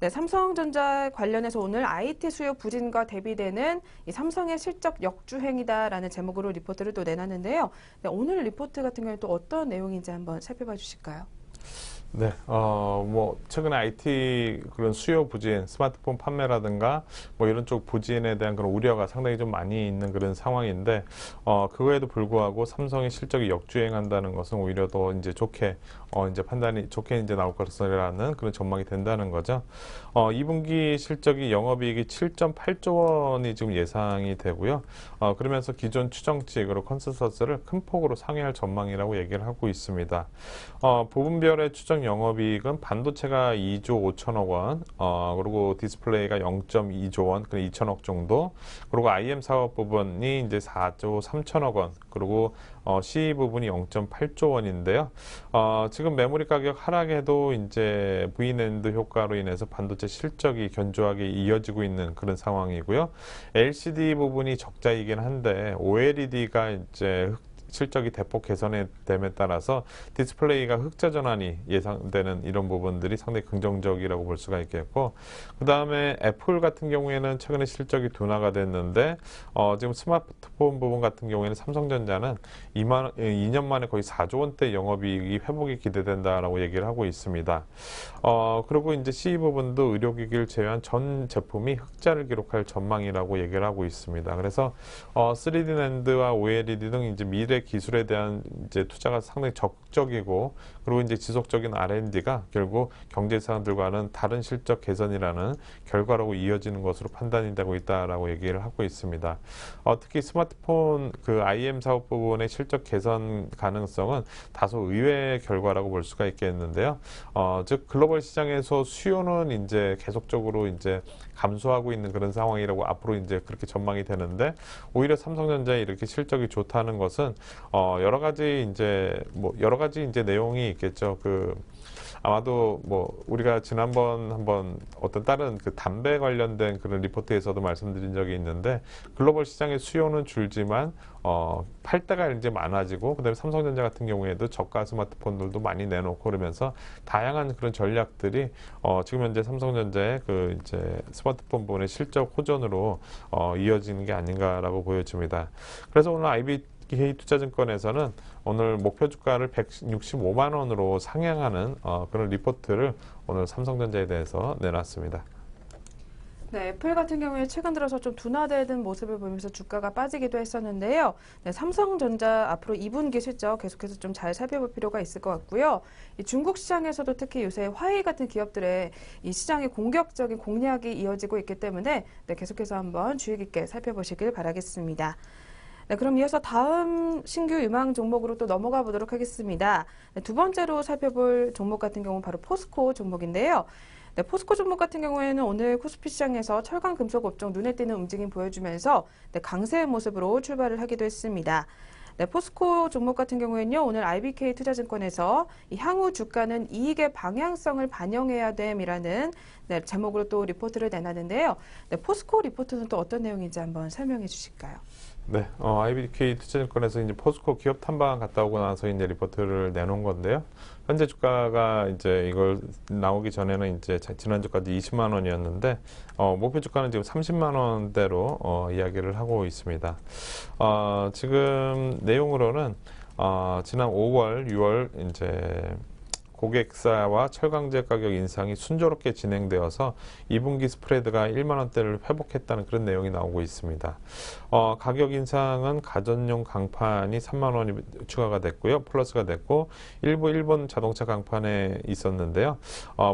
S1: 네, 삼성전자 관련해서 오늘 IT 수요 부진과 대비되는 이 삼성의 실적 역주행이다라는 제목으로 리포트를 또 내놨는데요. 네, 오늘 리포트 같은 경우에 또 어떤 내용인지 한번 살펴봐 주실까요?
S3: 네, 뭐, 최근에 IT 그런 수요 부진, 스마트폰 판매라든가 뭐 이런 쪽 부진에 대한 그런 우려가 상당히 좀 많이 있는 그런 상황인데, 그거에도 불구하고 삼성의 실적이 역주행한다는 것은 오히려 더 이제 좋게, 이제 판단이 좋게 이제 나올 것이라는 그런 전망이 된다는 거죠. 2분기 실적이 영업이익이 7.8조 원이 지금 예상이 되고요. 그러면서 기존 추정치, 그리고 컨센서스를 큰 폭으로 상회할 전망이라고 얘기를 하고 있습니다. 부분별의 추정 영업이익은 반도체가 2조 5천억 원, 그리고 디스플레이가 0.2조 원, 그 2천억 정도, 그리고 IM 사업 부분이 이제 4조 3천억 원, 그리고 CE 부분이 0.8조 원인데요. 지금 메모리 가격 하락에도 이제 V낸드 효과로 인해서 반도체 실적이 견조하게 이어지고 있는 그런 상황이고요. LCD 부분이 적자이긴 한데 OLED가 이제 실적이 대폭 개선됨에 따라서 디스플레이가 흑자 전환이 예상되는 이런 부분들이 상당히 긍정적이라고 볼 수가 있겠고, 그 다음에 애플 같은 경우에는 최근에 실적이 둔화가 됐는데 지금 스마트폰 부분 같은 경우에는 삼성전자는 2년 만에 거의 4조 원대 영업이익이 회복이 기대된다라고 얘기를 하고 있습니다. 그리고 이제 CE 부분도 의료기기를 제외한 전 제품이 흑자를 기록할 전망이라고 얘기를 하고 있습니다. 그래서 3D 낸드와 OLED 등 이제 미래 기술에 대한 이제 투자가 상당히 적극적이고, 그리고 이제 지속적인 R&D가 결국 경제 사람들과는 다른 실적 개선이라는 결과로 이어지는 것으로 판단이 되고 있다라고 얘기를 하고 있습니다. 특히 스마트폰 그 IM 사업 부분의 실적 개선 가능성은 다소 의외의 결과라고 볼 수가 있겠는데요. 즉 글로벌 시장에서 수요는 이제 계속적으로 이제 감소하고 있는 그런 상황이라고 앞으로 이제 그렇게 전망이 되는데, 오히려 삼성전자에 이렇게 실적이 좋다는 것은 여러 가지 이제 내용이 있겠죠. 아마도 뭐 우리가 지난번 한번 어떤 다른 그 담배 관련된 그런 리포트에서도 말씀드린 적이 있는데, 글로벌 시장의 수요는 줄지만 팔 때가 이제 많아지고, 그다음에 삼성전자 같은 경우에도 저가 스마트폰들도 많이 내놓고 그러면서 다양한 그런 전략들이 지금 현재 삼성전자의 그 이제 스마트폰 부분의 실적 호전으로 이어지는 게 아닌가라고 보여집니다. 그래서 오늘 IBK 투자증권에서는 오늘 목표 주가를 165만 원으로 상향하는 그런 리포트를 오늘 삼성전자에 대해서 내놨습니다.
S1: 네, 애플 같은 경우에 최근 들어서 좀 둔화되는 모습을 보이면서 주가가 빠지기도 했었는데요. 네, 삼성전자 앞으로 2분기 실적 계속해서 좀 잘 살펴볼 필요가 있을 것 같고요. 이 중국 시장에서도 특히 요새 화웨이 같은 기업들의 이 시장의 공격적인 공략이 이어지고 있기 때문에 네, 계속해서 한번 주의 깊게 살펴보시길 바라겠습니다. 네, 그럼 이어서 다음 신규 유망 종목으로 또 넘어가 보도록 하겠습니다. 네, 두 번째로 살펴볼 종목 같은 경우는 바로 포스코 종목인데요. 네, 포스코 종목 같은 경우에는 오늘 코스피 시장에서 철강 금속 업종 눈에 띄는 움직임 보여주면서 네, 강세의 모습으로 출발을 하기도 했습니다. 네, 포스코 종목 같은 경우에는요, 오늘 IBK 투자증권에서 이 향후 주가는 이익의 방향성을 반영해야 됨이라는 네, 제목으로 또 리포트를 내놨는데요. 네, 포스코 리포트는 또 어떤 내용인지 한번 설명해 주실까요?
S3: 네, IBK 투자증권에서 이제 포스코 기업 탐방 갔다 오고 나서 이제 리포트를 내놓은 건데요. 현재 주가가 이제 이걸 나오기 전에는 이제 지난주까지 20만 원이었는데, 목표 주가는 지금 30만 원대로, 이야기를 하고 있습니다. 지금 내용으로는, 지난 5월, 6월 이제 고객사와 철강제 가격 인상이 순조롭게 진행되어서 2분기 스프레드가 1만 원대를 회복했다는 그런 내용이 나오고 있습니다. 가격 인상은 가전용 강판이 3만 원이 추가가 됐고요. 플러스가 됐고 일부 일본 자동차 강판에 있었는데요.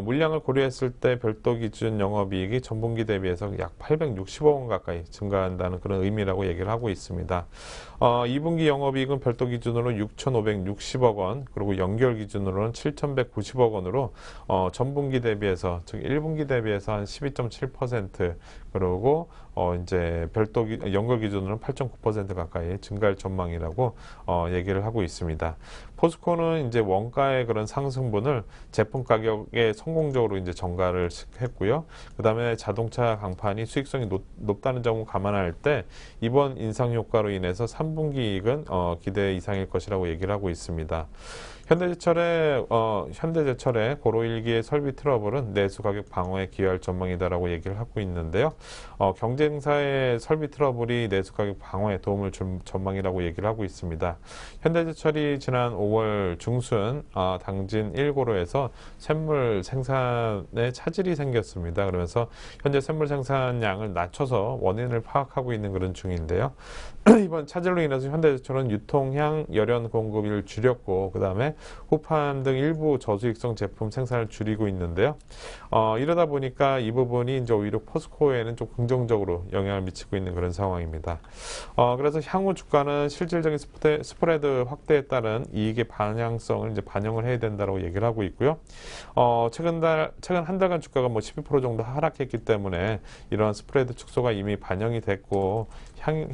S3: 물량을 고려했을 때 별도 기준 영업이익이 전분기 대비해서 약 860억 원 가까이 증가한다는 그런 의미라고 얘기를 하고 있습니다. 2분기 영업이익은 별도 기준으로 6,560억 원, 그리고 연결 기준으로는 7,190억 원으로 전분기 대비해서, 즉 1분기 대비해서 한 12.7%, 그리고 이제 연결 기준으로는 8.9% 가까이 증가할 전망이라고 얘기를 하고 있습니다. 포스코는 이제 원가의 그런 상승분을 제품 가격에 성공적으로 이제 전가를 했고요. 그 다음에 자동차 강판이 수익성이 높다는 점을 감안할 때 이번 인상 효과로 인해서 3분기 이익은 기대 이상일 것이라고 얘기를 하고 있습니다. 현대제철의 고로 1기의 설비 트러블은 내수 가격 방어에 기여할 전망이다라고 얘기를 하고 있는데요. 경쟁사의 설비 트러블이 내수 가격 방어에 도움을 줄 전망이라고 얘기를 하고 있습니다. 현대제철이 지난 5월 중순 당진 1고로에서 샘물 생산에 차질이 생겼습니다. 그러면서 현재 샘물 생산량을 낮춰서 원인을 파악하고 있는 그런 중인데요. 이번 차질로 인해서 현대제철은 유통향 열연 공급을 줄였고, 그 다음에 후판 등 일부 저수익성 제품 생산을 줄이고 있는데요. 이러다 보니까 이 부분이 이제 오히려 포스코에는 좀 긍정적으로 영향을 미치고 있는 그런 상황입니다. 그래서 향후 주가는 실질적인 스프레드 확대에 따른 이익의 방향성을 이제 반영을 해야 된다고 얘기를 하고 있고요. 최근 한 달간 주가가 뭐 12% 정도 하락했기 때문에 이러한 스프레드 축소가 이미 반영이 됐고,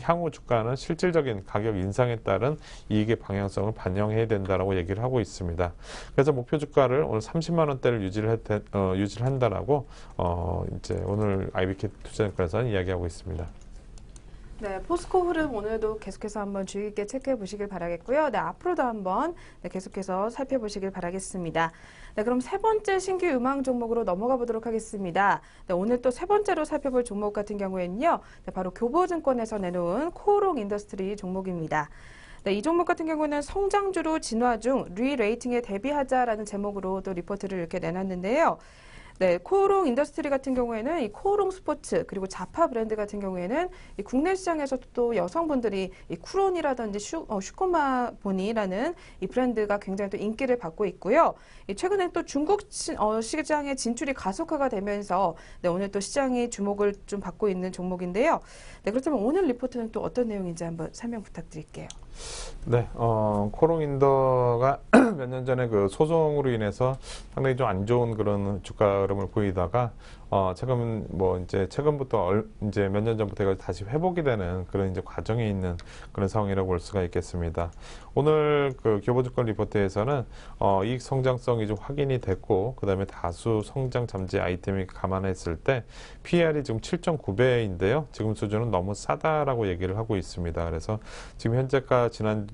S3: 향후 주가는 실질적인 가격 인상에 따른 이익의 방향성을 반영해야 된다라고 얘기를 하고 있습니다. 그래서 목표 주가를 오늘 30만 원대를 유지를 한다라고 이제 오늘 IBK 투자증권에서는 이야기하고 있습니다.
S1: 네, 포스코 흐름 오늘도 계속해서 한번 주의 깊게 체크해 보시길 바라겠고요. 네, 앞으로도 한번 계속해서 살펴보시길 바라겠습니다. 네, 그럼 세 번째 신규 유망 종목으로 넘어가 보도록 하겠습니다. 네, 오늘 또 세 번째로 살펴볼 종목 같은 경우에는요, 네, 바로 교보증권에서 내놓은 코오롱 인더스트리 종목입니다. 네, 이 종목 같은 경우는 성장주로 진화 중 리레이팅에 대비하자라는 제목으로 또 리포트를 이렇게 내놨는데요. 네, 코오롱 인더스트리 같은 경우에는 이 코오롱 스포츠 그리고 자파 브랜드 같은 경우에는 이 국내 시장에서 또 여성분들이 이 쿠론이라든지 슈코마 보니라는 이 브랜드가 굉장히 또 인기를 받고 있고요. 최근에 또 중국 시장의 진출이 가속화가 되면서 네, 오늘 또 시장이 주목을 좀 받고 있는 종목인데요. 네, 그렇다면 오늘 리포트는 또 어떤 내용인지 한번 설명 부탁드릴게요.
S3: 네, 코오롱 인더가 몇 년 전에 그 소송으로 인해서 상당히 좀 안 좋은 그런 주가 흐름을 보이다가 최근부터 이제 몇 년 전부터 다시 회복이 되는 그런 이제 과정에 있는 그런 상황이라고 볼 수가 있겠습니다. 오늘 그 교보증권 리포트에서는 이익 성장성이 좀 확인이 됐고, 그 다음에 다수 성장 잠재 아이템이 감안했을 때 PER이 지금 7.9배인데요. 지금 수준은 너무 싸다라고 얘기를 하고 있습니다. 그래서 지금 현재가 지난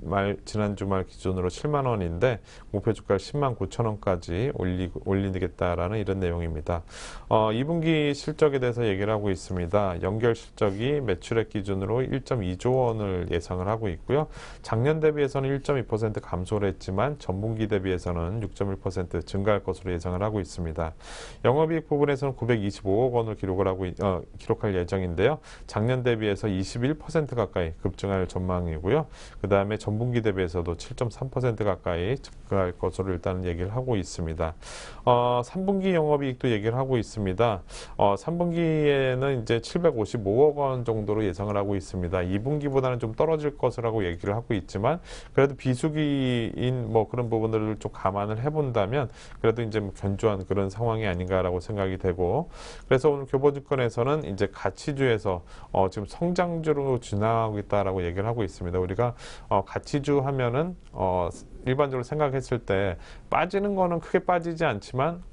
S3: 주말 기준으로 7만 원인데 목표 주가를 10만 9천 원까지 올리겠다라는 이런 내용입니다. 2분기 실적에 대해서 얘기를 하고 있습니다. 연결 실적이 매출액 기준으로 1.2조 원을 예상을 하고 있고요. 작년 대비해서는 1.2% 감소를 했지만 전분기 대비해서는 6.1% 증가할 것으로 예상을 하고 있습니다. 영업이익 부분에서는 925억 원을 기록할 예정인데요. 작년 대비해서 21% 가까이 급증할 전망이고요. 그 다음에 전분기 대비해서도 7.3% 가까이 증가할 것으로 일단 얘기를 하고 있습니다. 3분기 영업이익도 얘기를 하고 있습니다. 3분기에는 이제 755억 원 정도로 예상을 하고 있습니다. 2분기보다는 좀 떨어질 것이라고 얘기를 하고 있지만 그래도 비수기인 뭐 그런 부분들을 좀 감안을 해본다면 그래도 이제 뭐 견조한 그런 상황이 아닌가라고 생각이 되고, 그래서 오늘 교보증권에서는 이제 가치주에서 지금 성장주로 진화하고 있다라고 얘기를 하고 있습니다. 우리가 가치주 하면은 일반적으로 생각했을 때 빠지는 거는 크게 빠지지 않지만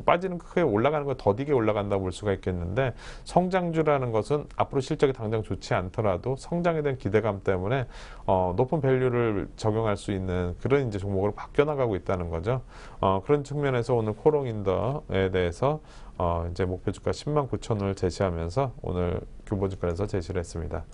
S3: 빠지는 크게 올라가는 거 더디게 올라간다고 볼 수가 있겠는데, 성장주라는 것은 앞으로 실적이 당장 좋지 않더라도 성장에 대한 기대감 때문에 높은 밸류를 적용할 수 있는 그런 이제 종목으로 바뀌어 나가고 있다는 거죠. 그런 측면에서 오늘 코롱인더에 대해서 이제 목표 주가 10만 9천원을 제시하면서 오늘 교보증권에서 제시를 했습니다.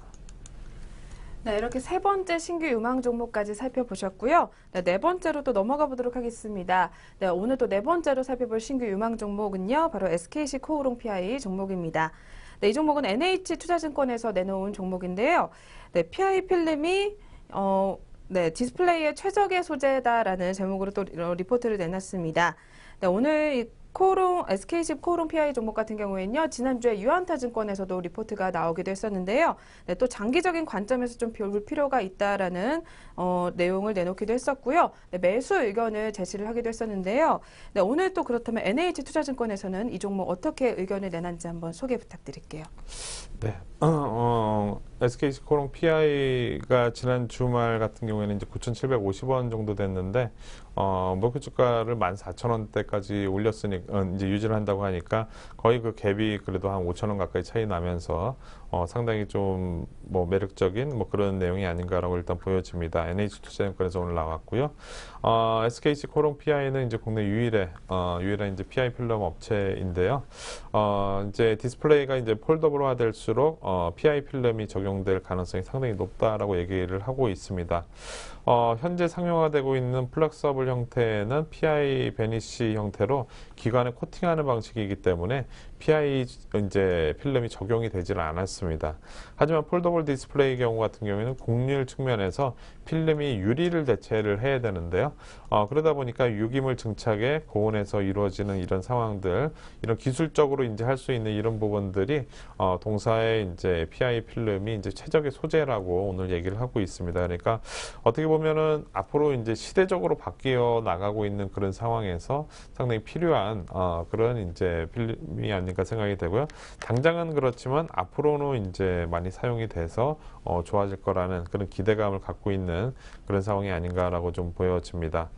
S1: 네, 이렇게 세 번째 신규 유망 종목까지 살펴보셨고요. 네, 네 번째로 또 넘어가 보도록 하겠습니다. 네, 오늘 또 네 번째로 살펴볼 신규 유망 종목은요, 바로 SKC 코오롱 PI 종목입니다. 네, 이 종목은 NH투자증권에서 내놓은 종목인데요. 네, PI 필름이 디스플레이의 최적의 소재다라는 제목으로 또 리포트를 내놨습니다. 네, 오늘 이 SKC 코오롱 PI 종목 같은 경우에는요, 지난주에 유한타증권에서도 리포트가 나오기도 했었는데요. 네, 또 장기적인 관점에서 좀 볼 필요가 있다라는 내용을 내놓기도 했었고요. 네, 매수 의견을 제시를 하기도 했었는데요. 네, 오늘 또 그렇다면 NH투자증권에서는 이 종목 어떻게 의견을 내놨는지 한번 소개 부탁드릴게요.
S3: 네. SKC 코오롱 PI가 지난 주말 같은 경우에는 이제 9,750원 정도 됐는데, 목표 주가를 14,000원대까지 올렸으니까, 이제 유지를 한다고 하니까 거의 그 갭이 그래도 한 5,000원 가까이 차이 나면서, 상당히 좀 뭐 매력적인 뭐 그런 내용이 아닌가라고 일단 보여집니다. NH투자증권에서 오늘 나왔고요. SKC 코오롱 PI는 이제 국내 유일한 이제 PI 필름 업체인데요. 이제 디스플레이가 이제 폴더블화 될수록 PI 필름이 적용될 가능성이 상당히 높다라고 얘기를 하고 있습니다. 현재 상용화되고 있는 플렉서블 형태는 PI 베니쉬 형태로 기관에 코팅하는 방식이기 때문에 PI 이제 필름이 적용이 되지는 않았습니다. 하지만 폴더블 디스플레이 경우 같은 경우에는 곡률 측면에서 필름이 유리를 대체를 해야 되는데요. 그러다 보니까 유기물 증착에 고온에서 이루어지는 이런 상황들, 이런 기술적으로 이제 할 수 있는 이런 부분들이 동사의 이제 PI 필름이 이제 최적의 소재라고 오늘 얘기를 하고 있습니다. 그러니까 어떻게 보면은 앞으로 이제 시대적으로 바뀌어 나가고 있는 그런 상황에서 상당히 필요한 그런 이제 필름이 아닌가 생각이 되고요. 당장은 그렇지만 앞으로는 이제 많이 사용이 돼서 좋아질 거라는 그런 기대감을 갖고 있는 그런 상황이 아닌가라고 좀 보여집니다.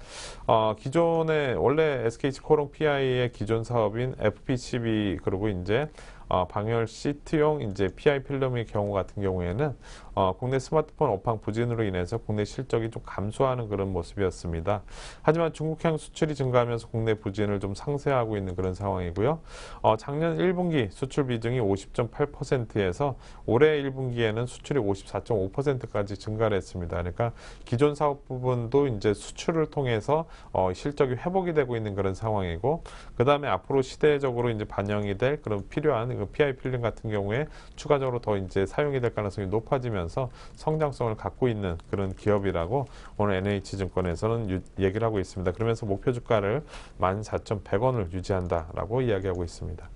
S3: 기존에 원래 SKC 코오롱 PI의 기존 사업인 FPCB 그리고 이제 방열 시트용 이제 PI 필름의 경우 같은 경우에는 국내 스마트폰 업황 부진으로 인해서 국내 실적이 좀 감소하는 그런 모습이었습니다. 하지만 중국향 수출이 증가하면서 국내 부진을 좀 상쇄하고 있는 그런 상황이고요. 작년 1분기 수출 비중이 50.8%에서 올해 1분기에는 수출이 54.5%까지 증가를 했습니다. 그러니까 기존 사업 부분도 이제 수출을 통해서 실적이 회복이 되고 있는 그런 상황이고, 그 다음에 앞으로 시대적으로 이제 반영이 될 그런 필요한 PI 필름 같은 경우에 추가적으로 더 이제 사용이 될 가능성이 높아지면서 성장성을 갖고 있는 그런 기업이라고 오늘 NH증권에서는 얘기를 하고 있습니다. 그러면서 목표 주가를 14,100원을 유지한다라고 이야기하고 있습니다.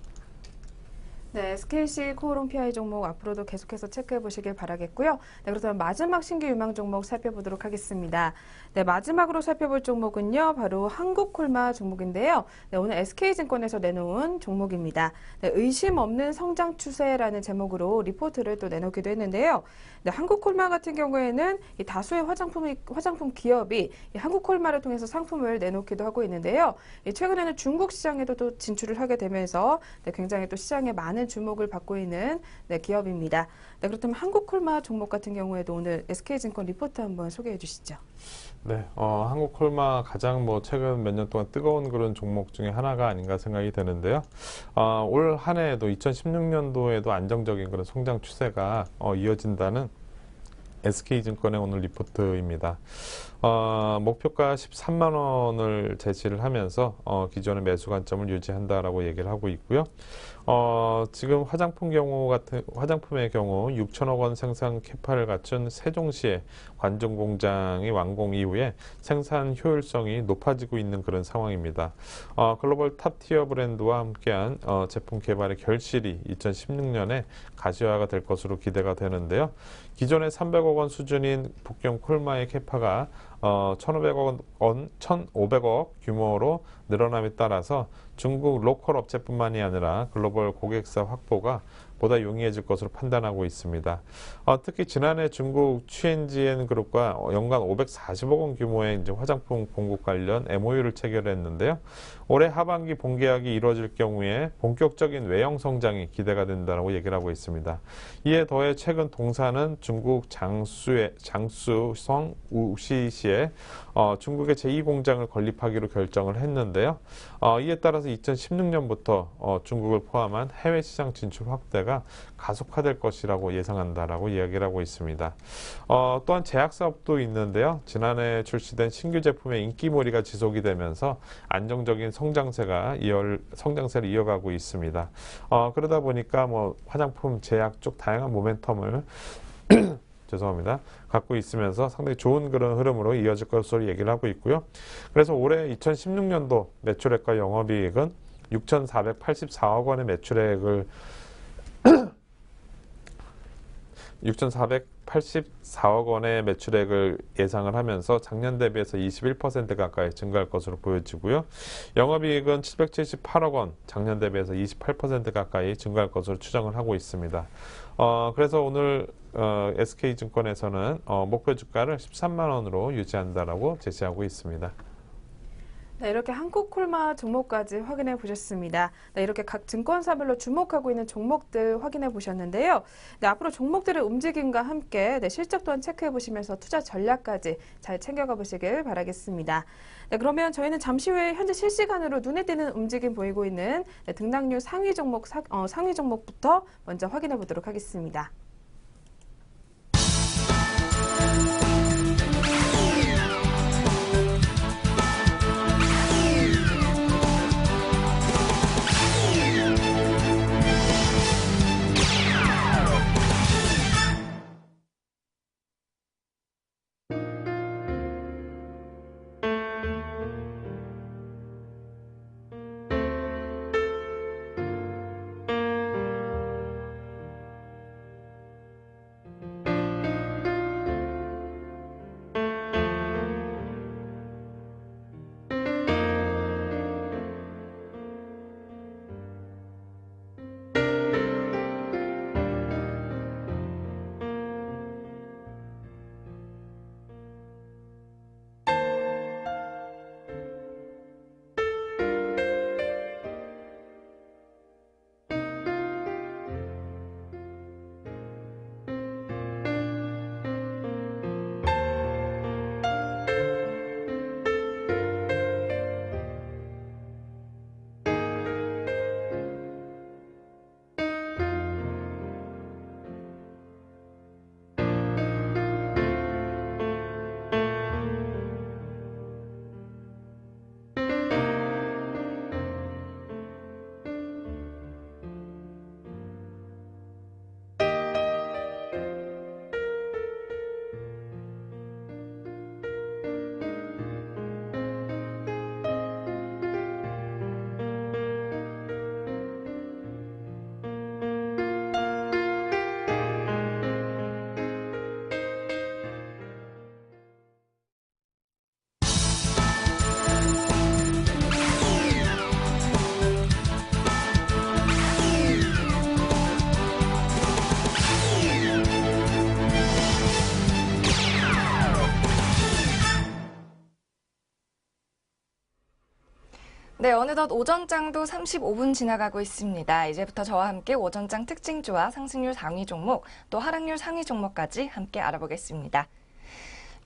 S1: 네, SKC 코오롱 PI 종목 앞으로도 계속해서 체크해 보시길 바라겠고요. 네, 그렇다면 마지막 신규 유망 종목 살펴보도록 하겠습니다. 네, 마지막으로 살펴볼 종목은요, 바로 한국콜마 종목인데요. 네, 오늘 SK증권에서 내놓은 종목입니다. 네, 의심 없는 성장 추세라는 제목으로 리포트를 또 내놓기도 했는데요. 네, 한국콜마 같은 경우에는 이 다수의 화장품 기업이 이 한국콜마를 통해서 상품을 내놓기도 하고 있는데요. 최근에는 중국 시장에도 또 진출을 하게 되면서 네, 굉장히 또 시장에 많은 많은 주목을 받고 있는 네, 기업입니다. 네, 그렇다면 한국콜마 종목 같은 경우에도 오늘 SK증권 리포트 한번 소개해 주시죠.
S3: 네, 한국콜마 가장 최근 몇 년 동안 뜨거운 그런 종목 중에 하나가 아닌가 생각이 되는데요. 올 한 해에도 2016년도에도 안정적인 그런 성장 추세가 이어진다는 SK증권의 오늘 리포트입니다. 목표가 13만 원을 제시를 하면서 기존의 매수 관점을 유지한다라고 얘기를 하고 있고요. 지금 화장품의 경우 6천억 원 생산 캐파를 갖춘 세종시의 관중 공장이 완공 이후에 생산 효율성이 높아지고 있는 그런 상황입니다. 글로벌 탑티어 브랜드와 함께한 제품 개발의 결실이 2016년에 가시화가 될 것으로 기대가 되는데요. 기존의 300억 원 수준인 북경 콜마의 캐파가 1,500억 규모로 늘어남에 따라서 중국 로컬 업체뿐만이 아니라 글로벌 고객사 확보가 보다 용이해질 것으로 판단하고 있습니다. 특히 지난해 중국 취엔지엔 그룹과 연간 540억 원 규모의 이제 화장품 공급 관련 MOU를 체결했는데요. 올해 하반기 본계약이 이루어질 경우에 본격적인 외형 성장이 기대가 된다고 얘기를 하고 있습니다. 이에 더해 최근 동사는 중국 장수성 우시시에 중국의 제2공장을 건립하기로 결정을 했는데요. 이에 따라서 2016년부터 중국을 포함한 해외 시장 진출 확대가 가속화될 것이라고 예상한다라고 이야기를 하고 있습니다. 또한 제약 사업도 있는데요. 지난해 출시된 신규 제품의 인기몰이가 지속이 되면서 안정적인 성장세를 이어가고 있습니다. 그러다 보니까 화장품, 제약 쪽 다양한 모멘텀을 죄송합니다. 갖고 있으면서 상당히 좋은 그런 흐름으로 이어질 것으로 얘기를 하고 있고요. 그래서 올해 2016년도 매출액과 영업이익은 6,484억 원의 매출액을 6,484억 원의 매출액을 예상을 하면서 작년 대비해서 21% 가까이 증가할 것으로 보여지고요. 영업이익은 778억 원, 작년 대비해서 28% 가까이 증가할 것으로 추정을 하고 있습니다. 그래서 오늘 SK증권에서는 목표 주가를 13만 원으로 유지한다라고 제시하고 있습니다.
S1: 네, 이렇게 한국콜마 종목까지 확인해 보셨습니다. 네, 이렇게 각 증권사별로 주목하고 있는 종목들 확인해 보셨는데요. 네, 앞으로 종목들의 움직임과 함께 네, 실적 또한 체크해 보시면서 투자 전략까지 잘 챙겨가 보시길 바라겠습니다. 네, 그러면 저희는 잠시 후에 현재 실시간으로 눈에 띄는 움직임 보이고 있는 네, 등락률 상위 종목부터 먼저 확인해 보도록 하겠습니다.
S4: 네, 어느덧 오전장도 35분 지나가고 있습니다. 이제부터 저와 함께 오전장 특징주와 상승률 상위 종목, 또 하락률 상위 종목까지 함께 알아보겠습니다.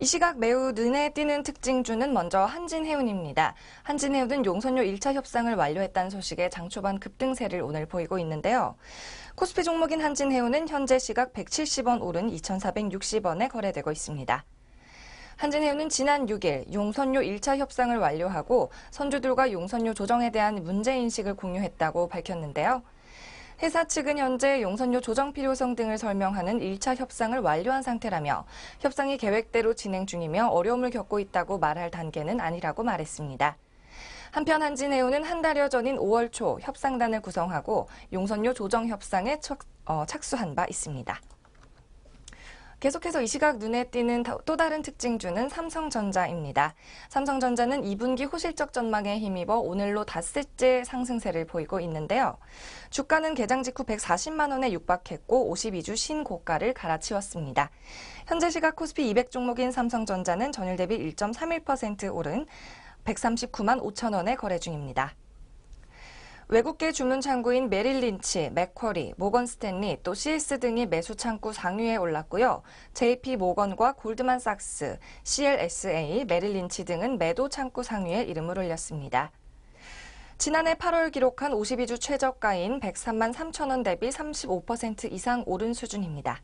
S4: 이 시각 매우 눈에 띄는 특징주는 먼저 한진해운입니다. 한진해운은 용선료 1차 협상을 완료했다는 소식에 장 초반 급등세를 오늘 보이고 있는데요. 코스피 종목인 한진해운은 현재 시각 170원 오른 2,460원에 거래되고 있습니다. 한진해운은 지난 6일 용선료 1차 협상을 완료하고 선주들과 용선료 조정에 대한 문제인식을 공유했다고 밝혔는데요. 회사 측은 현재 용선료 조정 필요성 등을 설명하는 1차 협상을 완료한 상태라며 협상이 계획대로 진행 중이며 어려움을 겪고 있다고 말할 단계는 아니라고 말했습니다. 한편 한진해운은 한 달여 전인 5월 초 협상단을 구성하고 용선료 조정 협상에 착수한 바 있습니다. 계속해서 이 시각 눈에 띄는 또 다른 특징주는 삼성전자입니다. 삼성전자는 2분기 호실적 전망에 힘입어 오늘로 닷새째 상승세를 보이고 있는데요. 주가는 개장 직후 140만 원에 육박했고 52주 신고가를 갈아치웠습니다. 현재 시각 코스피 200 종목인 삼성전자는 전일 대비 1.31% 오른 139만 5천 원에 거래 중입니다. 외국계 주문 창구인 메릴린치, 맥쿼리, 모건스탠리, 또 CS 등이 매수 창구 상위에 올랐고요. JP 모건과 골드만삭스, CLSA, 메릴린치 등은 매도 창구 상위에 이름을 올렸습니다. 지난해 8월 기록한 52주 최저가인 103만 3천 원 대비 35% 이상 오른 수준입니다.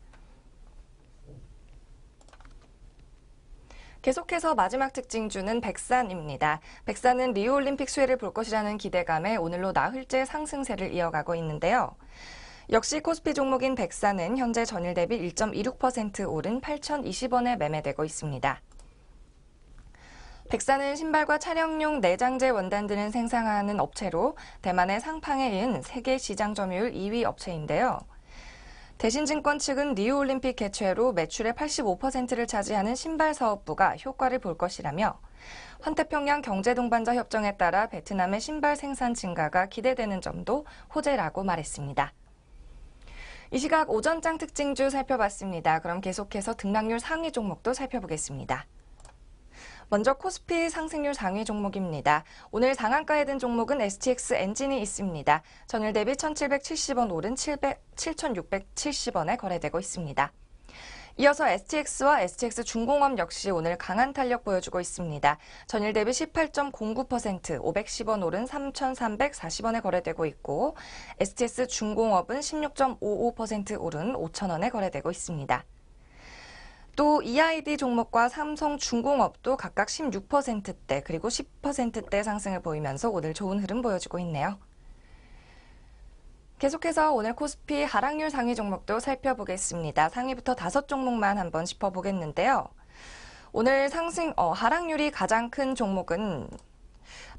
S4: 계속해서 마지막 특징주는 백산입니다. 백산은 리우올림픽 수혜를 볼 것이라는 기대감에 오늘로 나흘째 상승세를 이어가고 있는데요. 역시 코스피 종목인 백산은 현재 전일 대비 1.26% 오른 8,020원에 매매되고 있습니다. 백산은 신발과 차량용 내장재 원단 등을 생산하는 업체로 대만의 상팡에 이은 세계 시장 점유율 2위 업체인데요. 대신증권 측은 리우올림픽 개최로 매출의 85%를 차지하는 신발 사업부가 효과를 볼 것이라며 환태평양 경제동반자 협정에 따라 베트남의 신발 생산 증가가 기대되는 점도 호재라고 말했습니다. 이 시각 오전장 특징주 살펴봤습니다. 그럼 계속해서 등락률 상위 종목도 살펴보겠습니다. 먼저 코스피 상승률 상위 종목입니다. 오늘 상한가에 든 종목은 STX 엔진이 있습니다. 전일 대비 1,770원 오른 7,670원에 거래되고 있습니다. 이어서 STX와 STX 중공업 역시 오늘 강한 탄력 보여주고 있습니다. 전일 대비 18.09%, 510원 오른 3,340원에 거래되고 있고 STS 중공업은 16.55% 오른 5,000원에 거래되고 있습니다. 또 EID 종목과 삼성중공업도 각각 16%대 그리고 10%대 상승을 보이면서 오늘 좋은 흐름 보여주고 있네요. 계속해서 오늘 코스피 하락률 상위 종목도 살펴보겠습니다. 상위부터 5종목만 한번 짚어보겠는데요. 오늘 하락률이 가장 큰 종목은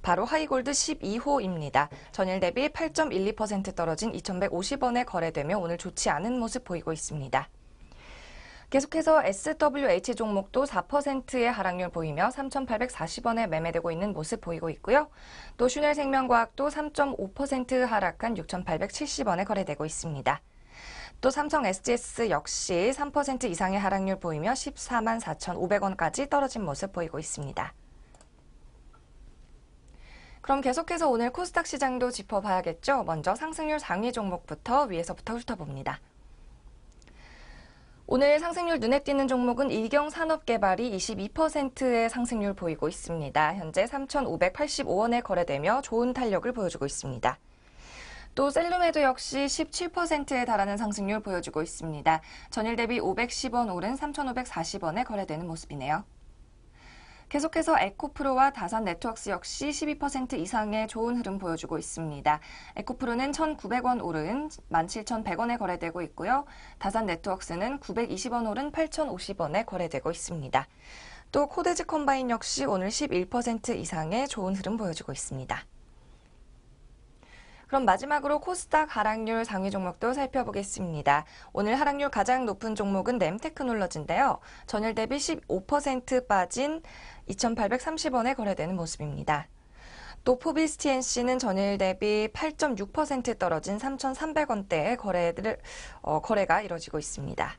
S4: 바로 하이골드 12호입니다. 전일 대비 8.12% 떨어진 2,150원에 거래되며 오늘 좋지 않은 모습 보이고 있습니다. 계속해서 SWH 종목도 4%의 하락률 보이며 3,840원에 매매되고 있는 모습 보이고 있고요. 또 슈넬생명과학도 3.5% 하락한 6,870원에 거래되고 있습니다. 또 삼성 SGS 역시 3% 이상의 하락률 보이며 14만 4,500원까지 떨어진 모습 보이고 있습니다. 그럼 계속해서 오늘 코스닥 시장도 짚어봐야겠죠. 먼저 상승률 상위 종목부터 위에서부터 훑어봅니다. 오늘 상승률 눈에 띄는 종목은 일경산업개발이 22%의 상승률 보이고 있습니다. 현재 3,585원에 거래되며 좋은 탄력을 보여주고 있습니다. 또 셀루메도 역시 17%에 달하는 상승률 보여주고 있습니다. 전일 대비 510원 오른 3,540원에 거래되는 모습이네요. 계속해서 에코프로와 다산네트워크스 역시 12% 이상의 좋은 흐름 보여주고 있습니다. 에코프로는 1,900원 오른 17,100원에 거래되고 있고요. 다산네트워크스는 920원 오른 8,050원에 거래되고 있습니다. 또 코데즈 컴바인 역시 오늘 11% 이상의 좋은 흐름 보여주고 있습니다. 그럼 마지막으로 코스닥 하락률 상위 종목도 살펴보겠습니다. 오늘 하락률 가장 높은 종목은 램테크놀러지인데요. 전일 대비 15% 빠진 2,830원에 거래되는 모습입니다. 또 포비스TNC는 전일 대비 8.6% 떨어진 3,300원대의 거래가 이뤄지고 있습니다.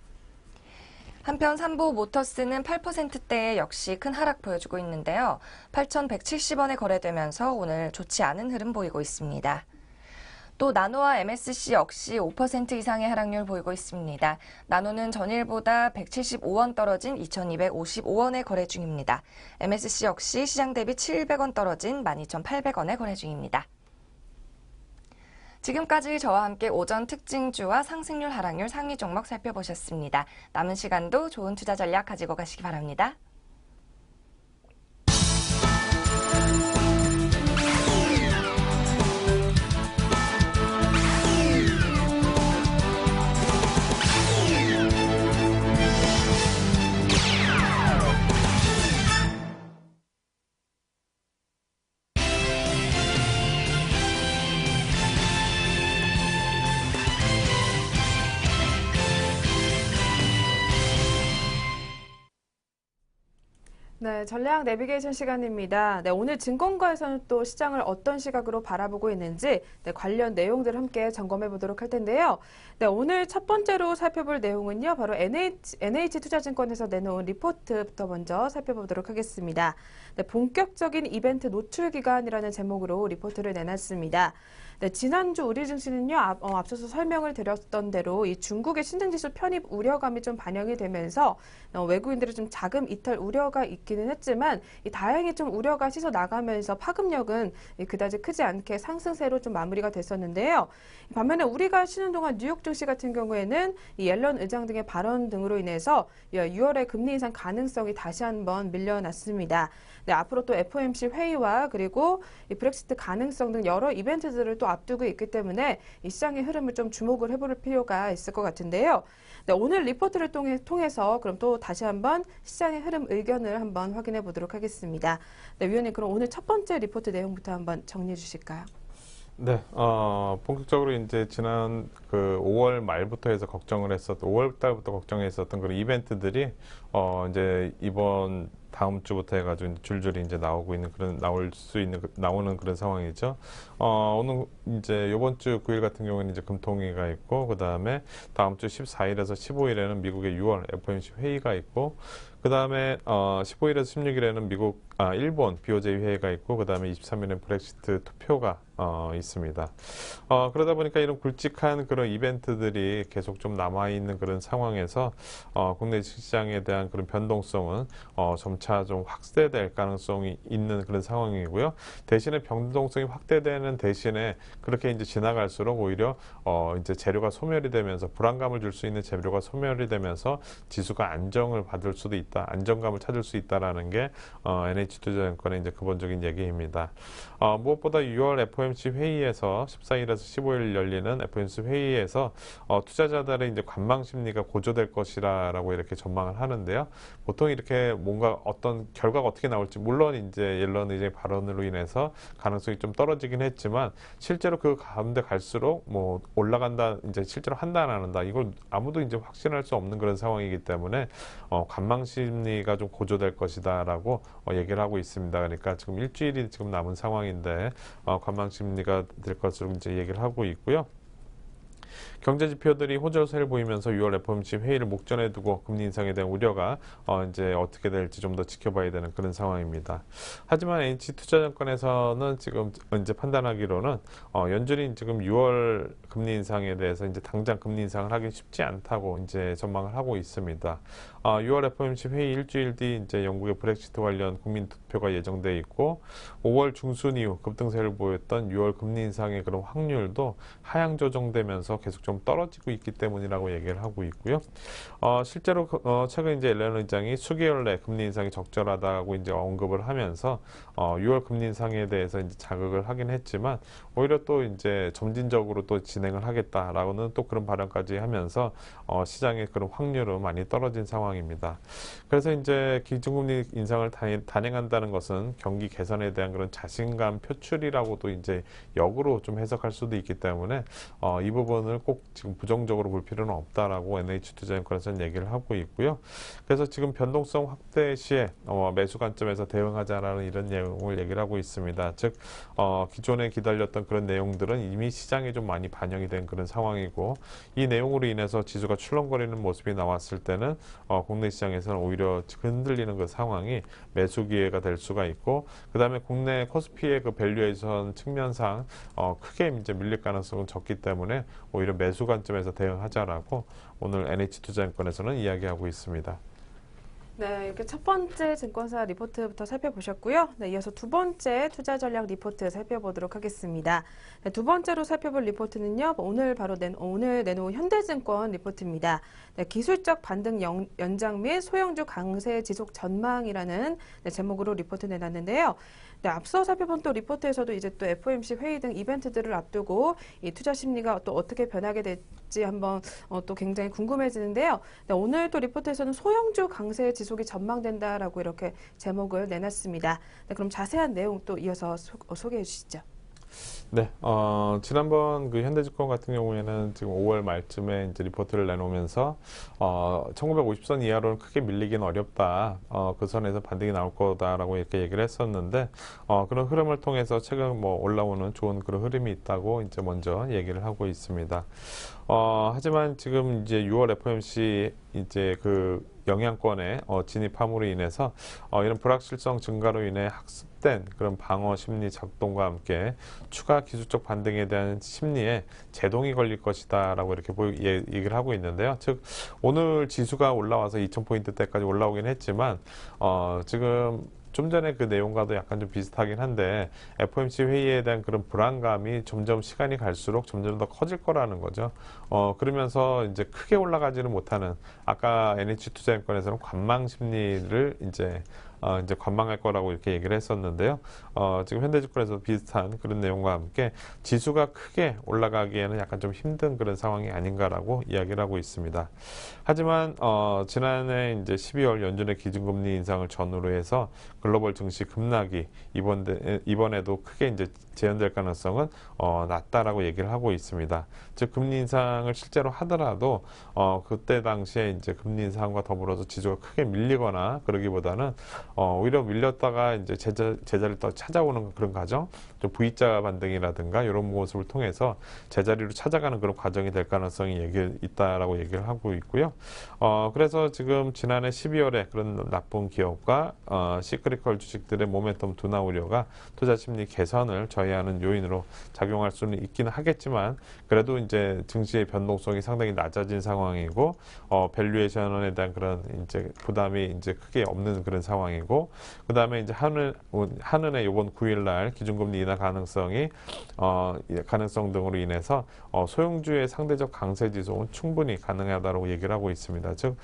S4: 한편 삼보 모터스는 8%대에 역시 큰 하락 보여주고 있는데요. 8,170원에 거래되면서 오늘 좋지 않은 흐름 보이고 있습니다. 또 나노와 MSC 역시 5% 이상의 하락률 보이고 있습니다. 나노는 전일보다 175원 떨어진 2,255원에 거래 중입니다. MSC 역시 시장 대비 700원 떨어진 12,800원에 거래 중입니다. 지금까지 저와 함께 오전 특징주와 상승률 하락률 상위 종목 살펴보셨습니다. 남은 시간도 좋은 투자 전략 가지고 가시기 바랍니다.
S1: 네, 전략 내비게이션 시간입니다. 네, 오늘 증권가에서는 또 시장을 어떤 시각으로 바라보고 있는지 관련 내용들 함께 점검해 보도록 할 텐데요. 네, 오늘 첫 번째로 살펴볼 내용은요, 바로 NH투자증권에서 내놓은 리포트부터 먼저 살펴보도록 하겠습니다. 네, 본격적인 이벤트 노출 기간이라는 제목으로 리포트를 내놨습니다. 네, 지난주 우리 증시는요, 앞서서 설명을 드렸던 대로 이 중국의 신흥지수 편입 우려감이 좀 반영이 되면서 외국인들의 좀 자금 이탈 우려가 있기는 했지만 다행히 좀 우려가 씻어 나가면서 파급력은 그다지 크지 않게 상승세로 좀 마무리가 됐었는데요. 반면에 우리가 쉬는 동안 뉴욕 증시 같은 경우에는 이 옐런 의장 등의 발언 등으로 인해서 6월에 금리 인상 가능성이 다시 한번 밀려났습니다. 네, 앞으로 또 FOMC 회의와 그리고 이 브렉시트 가능성 등 여러 이벤트들을 또 앞두고 있기 때문에 이 시장의 흐름을 좀 주목을 해볼 필요가 있을 것 같은데요. 네, 오늘 리포트를 통해서 그럼 또 다시 한번 시장의 흐름 의견을 한번 확인해 보도록 하겠습니다. 네, 위원님 그럼 오늘 첫 번째 리포트 내용부터 한번 정리해 주실까요?
S3: 네, 본격적으로 이제 지난 그 5월 말부터 해서 걱정을 했었던, 5월 달부터 걱정했었던 그런 이벤트들이, 이제 이번 다음 주부터 해가지고 이제 줄줄이 이제 나오고 있는 나오는 그런 상황이죠. 오늘 이제 요번 주 9일 같은 경우에는 이제 금통위가 있고, 그 다음에 다음 주 14일에서 15일에는 미국의 6월 FOMC 회의가 있고, 그 다음에 15일에서 16일에는 일본 BOJ 회의가 있고, 그 다음에 23일에는 브렉시트 투표가 있습니다. 그러다 보니까 이런 굵직한 그런 이벤트들이 계속 좀 남아있는 그런 상황에서 국내 시장에 대한 그런 변동성은 점차 좀 확대될 가능성이 있는 그런 상황이고요. 대신에 변동성이 확대되는 대신에 그렇게 이제 지나갈수록 오히려 이제 재료가 소멸이 되면서 불안감을 줄 수 있는 재료가 소멸이 되면서 지수가 안정을 받을 수도 있다, 안정감을 찾을 수 있다라는 게 NH투자증권의 이제 기본적인 얘기입니다. 무엇보다 6월 FOMC 회의에서 14일에서 15일 열리는 FOMC 회의에서 투자자들의 이제 관망 심리가 고조될 것이라고 이렇게 전망을 하는데요. 보통 이렇게 뭔가 어떤 결과가 어떻게 나올지, 물론 이제 옐런 의장의 발언으로 인해서 가능성이 좀 떨어지긴 했지만 실제로 그 가운데 갈수록 뭐 올라간다, 이제 실제로 한다 안 한다, 이걸 아무도 이제 확신할 수 없는 그런 상황이기 때문에 관망 심리가 좀 고조될 것이다라고 얘기를 하고 있습니다. 그러니까 지금 일주일이 지금 남은 상황인데 관망 심리가 될 것으로 이제 얘기를 하고 있고요. 경제 지표들이 호조세를 보이면서 6월 FOMC 회의를 목전에 두고 금리 인상에 대한 우려가 이제 어떻게 될지 좀 더 지켜봐야 되는 그런 상황입니다. 하지만 NH투자증권에서는 지금 이제 판단하기로는 연준이 지금 6월 금리 인상에 대해서 이제 당장 금리 인상을 하기 쉽지 않다고 이제 전망을 하고 있습니다. 6월 FOMC 회의 일주일 뒤 이제 영국의 브렉시트 관련 국민 투표가 예정돼 있고, 5월 중순 이후 급등세를 보였던 6월 금리 인상의 그런 확률도 하향 조정되면서 계속 좀 떨어지고 있기 때문이라고 얘기를 하고 있고요. 실제로 최근 이제 옐런 의장이 수개월 내 금리 인상이 적절하다고 이제 언급을 하면서 6월 금리 인상에 대해서 이제 자극을 하긴 했지만 오히려 또 이제 점진적으로 또 진행을 하겠다라고는 또 그런 발언까지 하면서 시장의 그런 확률은 많이 떨어진 상황입니다. 그래서 이제 기준금리 인상을 단행한다는 것은 경기 개선에 대한 그런 자신감 표출이라고도 이제 역으로 좀 해석할 수도 있기 때문에 이 부분을 꼭 지금 부정적으로 볼 필요는 없다라고 NH투자증권에서는 얘기를 하고 있고요. 그래서 지금 변동성 확대 시에 매수 관점에서 대응하자라는 이런 내용을 얘기를 하고 있습니다. 즉 기존에 기다렸던 그런 내용들은 이미 시장에 좀 많이 반영이 된 그런 상황이고, 이 내용으로 인해서 지수가 출렁거리는 모습이 나왔을 때는 국내 시장에서는 오히려 흔들리는 그 상황이 매수 기회가 될 수가 있고, 그 다음에 국내 코스피의 그 밸류에이션 측면상 크게 이제 밀릴 가능성은 적기 때문에 오히려 매수 관점에서 대응하자라고 오늘 NH투자증권에서는 이야기하고 있습니다.
S1: 네, 이렇게 첫 번째 증권사 리포트부터 살펴보셨고요. 네, 이어서 두 번째 투자 전략 리포트 살펴보도록 하겠습니다. 네, 두 번째로 살펴볼 리포트는요, 오늘 내놓은 현대증권 리포트입니다. 네, 기술적 반등 연장 및 소형주 강세 지속 전망이라는 제목으로 리포트 내놨는데요. 네, 앞서 살펴본 또 리포트에서도 이제 또 FOMC 회의 등 이벤트들을 앞두고 이 투자 심리가 또 어떻게 변하게 될지 한번 또 굉장히 궁금해지는데요. 네, 오늘 또 리포트에서는 소형주 강세 지속이 전망된다라고 이렇게 제목을 내놨습니다. 네, 그럼 자세한 내용 또 이어서 소개해 주시죠.
S3: 네, 지난번 그 현대증권 같은 경우에는 지금 5월 말쯤에 이제 리포트를 내놓으면서 1950선 이하로는 크게 밀리긴 어렵다. 그 선에서 반등이 나올 거다라고 이렇게 얘기를 했었는데, 그런 흐름을 통해서 최근 뭐 올라오는 좋은 그런 흐름이 있다고 이제 먼저 얘기를 하고 있습니다. 하지만 지금 이제 6월 FOMC 이제 그 영향권에 진입함으로 인해서 이런 불확실성 증가로 인해 학습된 그런 방어 심리 작동과 함께 추가 기술적 반등에 대한 심리에 제동이 걸릴 것이다라고 이렇게 얘기를 하고 있는데요. 즉 오늘 지수가 올라와서 2000포인트대까지 올라오긴 했지만 지금 좀 전에 그 내용과도 약간 좀 비슷하긴 한데, FOMC 회의에 대한 그런 불안감이 점점 시간이 갈수록 점점 더 커질 거라는 거죠. 그러면서 이제 크게 올라가지는 못하는, 아까 NH투자증권에서는 관망 심리를 이제 관망할 거라고 이렇게 얘기를 했었는데요. 지금 현대증권에서 비슷한 그런 내용과 함께 지수가 크게 올라가기에는 약간 좀 힘든 그런 상황이 아닌가라고 이야기를 하고 있습니다. 하지만 지난해 이제 12월 연준의 기준금리 인상을 전후로 해서 글로벌 증시 급락이 이번에도 크게 이제 재현될 가능성은 낮다라고 얘기를 하고 있습니다. 즉 금리 인상을 실제로 하더라도 그때 당시에 이제 금리 인상과 더불어서 지수가 크게 밀리거나 그러기보다는 오히려 밀렸다가 이제 제자리를 또 찾아오는 그런 과정, 좀 V자 반등이라든가 이런 모습을 통해서 제자리로 찾아가는 그런 과정이 될 가능성이 있다라고 얘기를 하고 있고요. 그래서 지금 지난해 12월에 그런 나쁜 기업과 시크리컬 주식들의 모멘텀 둔화 우려가 투자 심리 개선을 저해하는 요인으로 작용할 수는 있기는 하겠지만, 그래도 이제 증시의 변동성이 상당히 낮아진 상황이고 밸류에이션에 대한 그런 이제 부담이 이제 크게 없는 그런 상황이고, 그 다음에 이제 한은의 이번 9일날 기준금리 인하 가능성 등으로 인해서 소형주의 상대적 강세 지속은 충분히 가능하다고 얘기를 하고 있습니다. 즉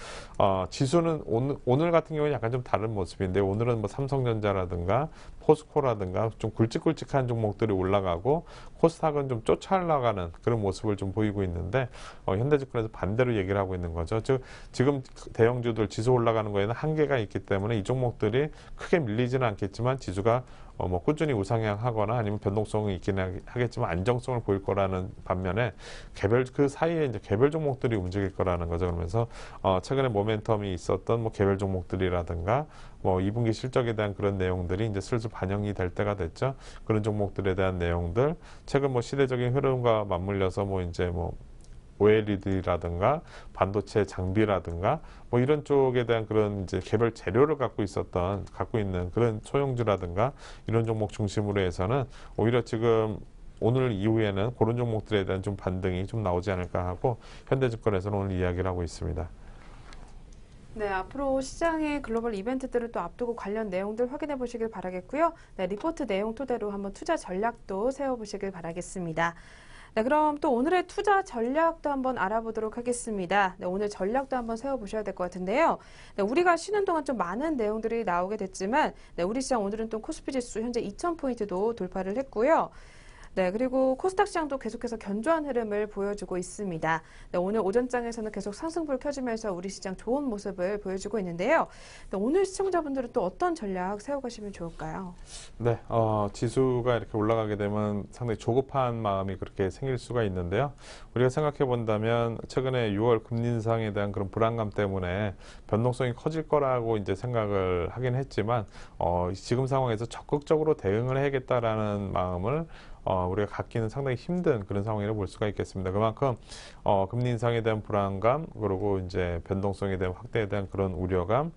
S3: 지수는 오늘 같은 경우는 약간 좀 다른 모습인데, 오늘은 뭐 삼성전자라든가 포스코라든가 좀 굵직굵직한 종목들이 올라가고 코스닥은 좀 쫓아올라가는 그런 모습을 좀 보이고 있는데, 현대증권에서 반대로 얘기를 하고 있는 거죠. 즉 지금 대형주들 지수 올라가는 거에는 한계가 있기 때문에 이 종목들이 크게 밀리지는 않겠지만 지수가 뭐 꾸준히 우상향하거나 아니면 변동성이 있기는 하겠지만 안정성을 보일 거라는 반면에 그 사이에 이제 개별 종목들이 움직일 거라는 거죠. 그러면서 최근에 모멘텀이 있었던 뭐 개별 종목들이라든가 뭐 2분기 실적에 대한 그런 내용들이 이제 슬슬 반영이 될 때가 됐죠. 그런 종목들에 대한 내용들, 최근 뭐 시대적인 흐름과 맞물려서 뭐 이제 뭐 OLED라든가 반도체 장비라든가 뭐 이런 쪽에 대한 그런 이제 개별 재료를 갖고 있는 그런 소형주라든가 이런 종목 중심으로 해서는 오히려 지금 오늘 이후에는 그런 종목들에 대한 좀 반등이 좀 나오지 않을까 하고 현대증권에서는 오늘 이야기를 하고 있습니다.
S1: 네, 앞으로 시장의 글로벌 이벤트들을 또 앞두고 관련 내용들 확인해 보시길 바라겠고요. 네, 리포트 내용 토대로 한번 투자 전략도 세워보시길 바라겠습니다. 네, 그럼 또 오늘의 투자 전략도 한번 알아보도록 하겠습니다. 네, 오늘 전략도 한번 세워보셔야 될 것 같은데요. 네, 우리가 쉬는 동안 좀 많은 내용들이 나오게 됐지만, 네, 우리 시장 오늘은 또 코스피 지수 현재 2000포인트도 돌파를 했고요. 네, 그리고 코스닥 시장도 계속해서 견조한 흐름을 보여주고 있습니다. 네, 오늘 오전장에서는 계속 상승불 켜지면서 우리 시장 좋은 모습을 보여주고 있는데요. 네, 오늘 시청자분들은 또 어떤 전략 세워가시면 좋을까요?
S3: 네, 지수가 이렇게 올라가게 되면 상당히 조급한 마음이 그렇게 생길 수가 있는데요. 우리가 생각해 본다면 최근에 6월 금리 인상에 대한 그런 불안감 때문에 변동성이 커질 거라고 이제 생각을 하긴 했지만, 지금 상황에서 적극적으로 대응을 해야겠다라는 마음을 우리가 갖기는 상당히 힘든 그런 상황이라고 볼 수가 있겠습니다. 그만큼 금리 인상에 대한 불안감, 그리고 이제 변동성에 대한 확대에 대한 그런 우려감,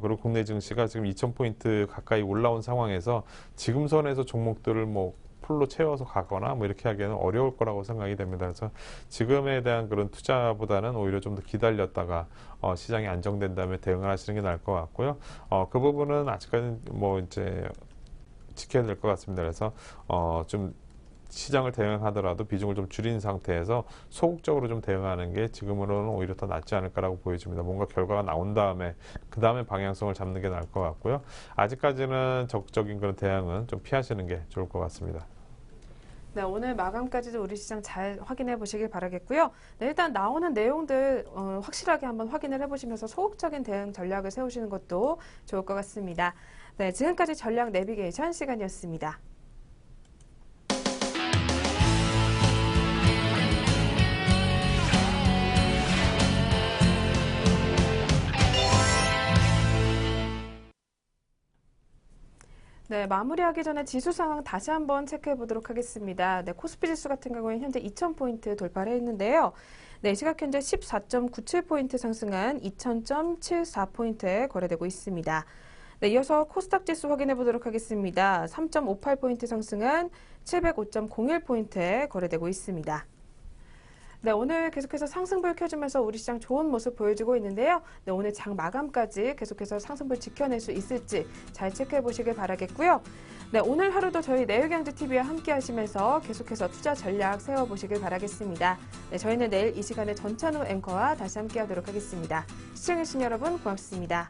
S3: 그리고 국내 증시가 지금 2,000포인트 가까이 올라온 상황에서 지금 선에서 종목들을 뭐 풀로 채워서 가거나 뭐 이렇게 하기에는 어려울 거라고 생각이 됩니다. 그래서 지금에 대한 그런 투자보다는 오히려 좀 더 기다렸다가 시장이 안정된 다음에 대응을 하시는 게 나을 것 같고요. 그 부분은 아직까지는 뭐 이제 지켜야 될 것 같습니다. 그래서 좀 시장을 대응하더라도 비중을 좀 줄인 상태에서 소극적으로 좀 대응하는 게 지금으로는 오히려 더 낫지 않을까라고 보여집니다. 뭔가 결과가 나온 다음에 그 다음에 방향성을 잡는 게 나을 것 같고요. 아직까지는 적극적인 그런 대응은 좀 피하시는 게 좋을 것 같습니다.
S1: 네, 오늘 마감까지도 우리 시장 잘 확인해 보시길 바라겠고요. 네, 일단 나오는 내용들 확실하게 한번 확인을 해보시면서 소극적인 대응 전략을 세우시는 것도 좋을 것 같습니다. 네, 지금까지 전략 내비게이션 시간이었습니다. 네, 마무리하기 전에 지수 상황 다시 한번 체크해 보도록 하겠습니다. 네, 코스피 지수 같은 경우에는 현재 2,000포인트 돌파를 했는데요. 네, 시각 현재 14.97포인트 상승한 2,000.74포인트에 거래되고 있습니다. 네, 이어서 코스닥 지수 확인해 보도록 하겠습니다. 3.58포인트 상승한 705.01포인트에 거래되고 있습니다. 네, 오늘 계속해서 상승불 켜주면서 우리 시장 좋은 모습 보여주고 있는데요. 네, 오늘 장 마감까지 계속해서 상승불 지켜낼 수 있을지 잘 체크해 보시길 바라겠고요. 네, 오늘 하루도 저희 내일경제TV와 함께 하시면서 계속해서 투자 전략 세워보시길 바라겠습니다. 네, 저희는 내일 이 시간에 전찬우 앵커와 다시 함께 하도록 하겠습니다. 시청해주신 여러분 고맙습니다.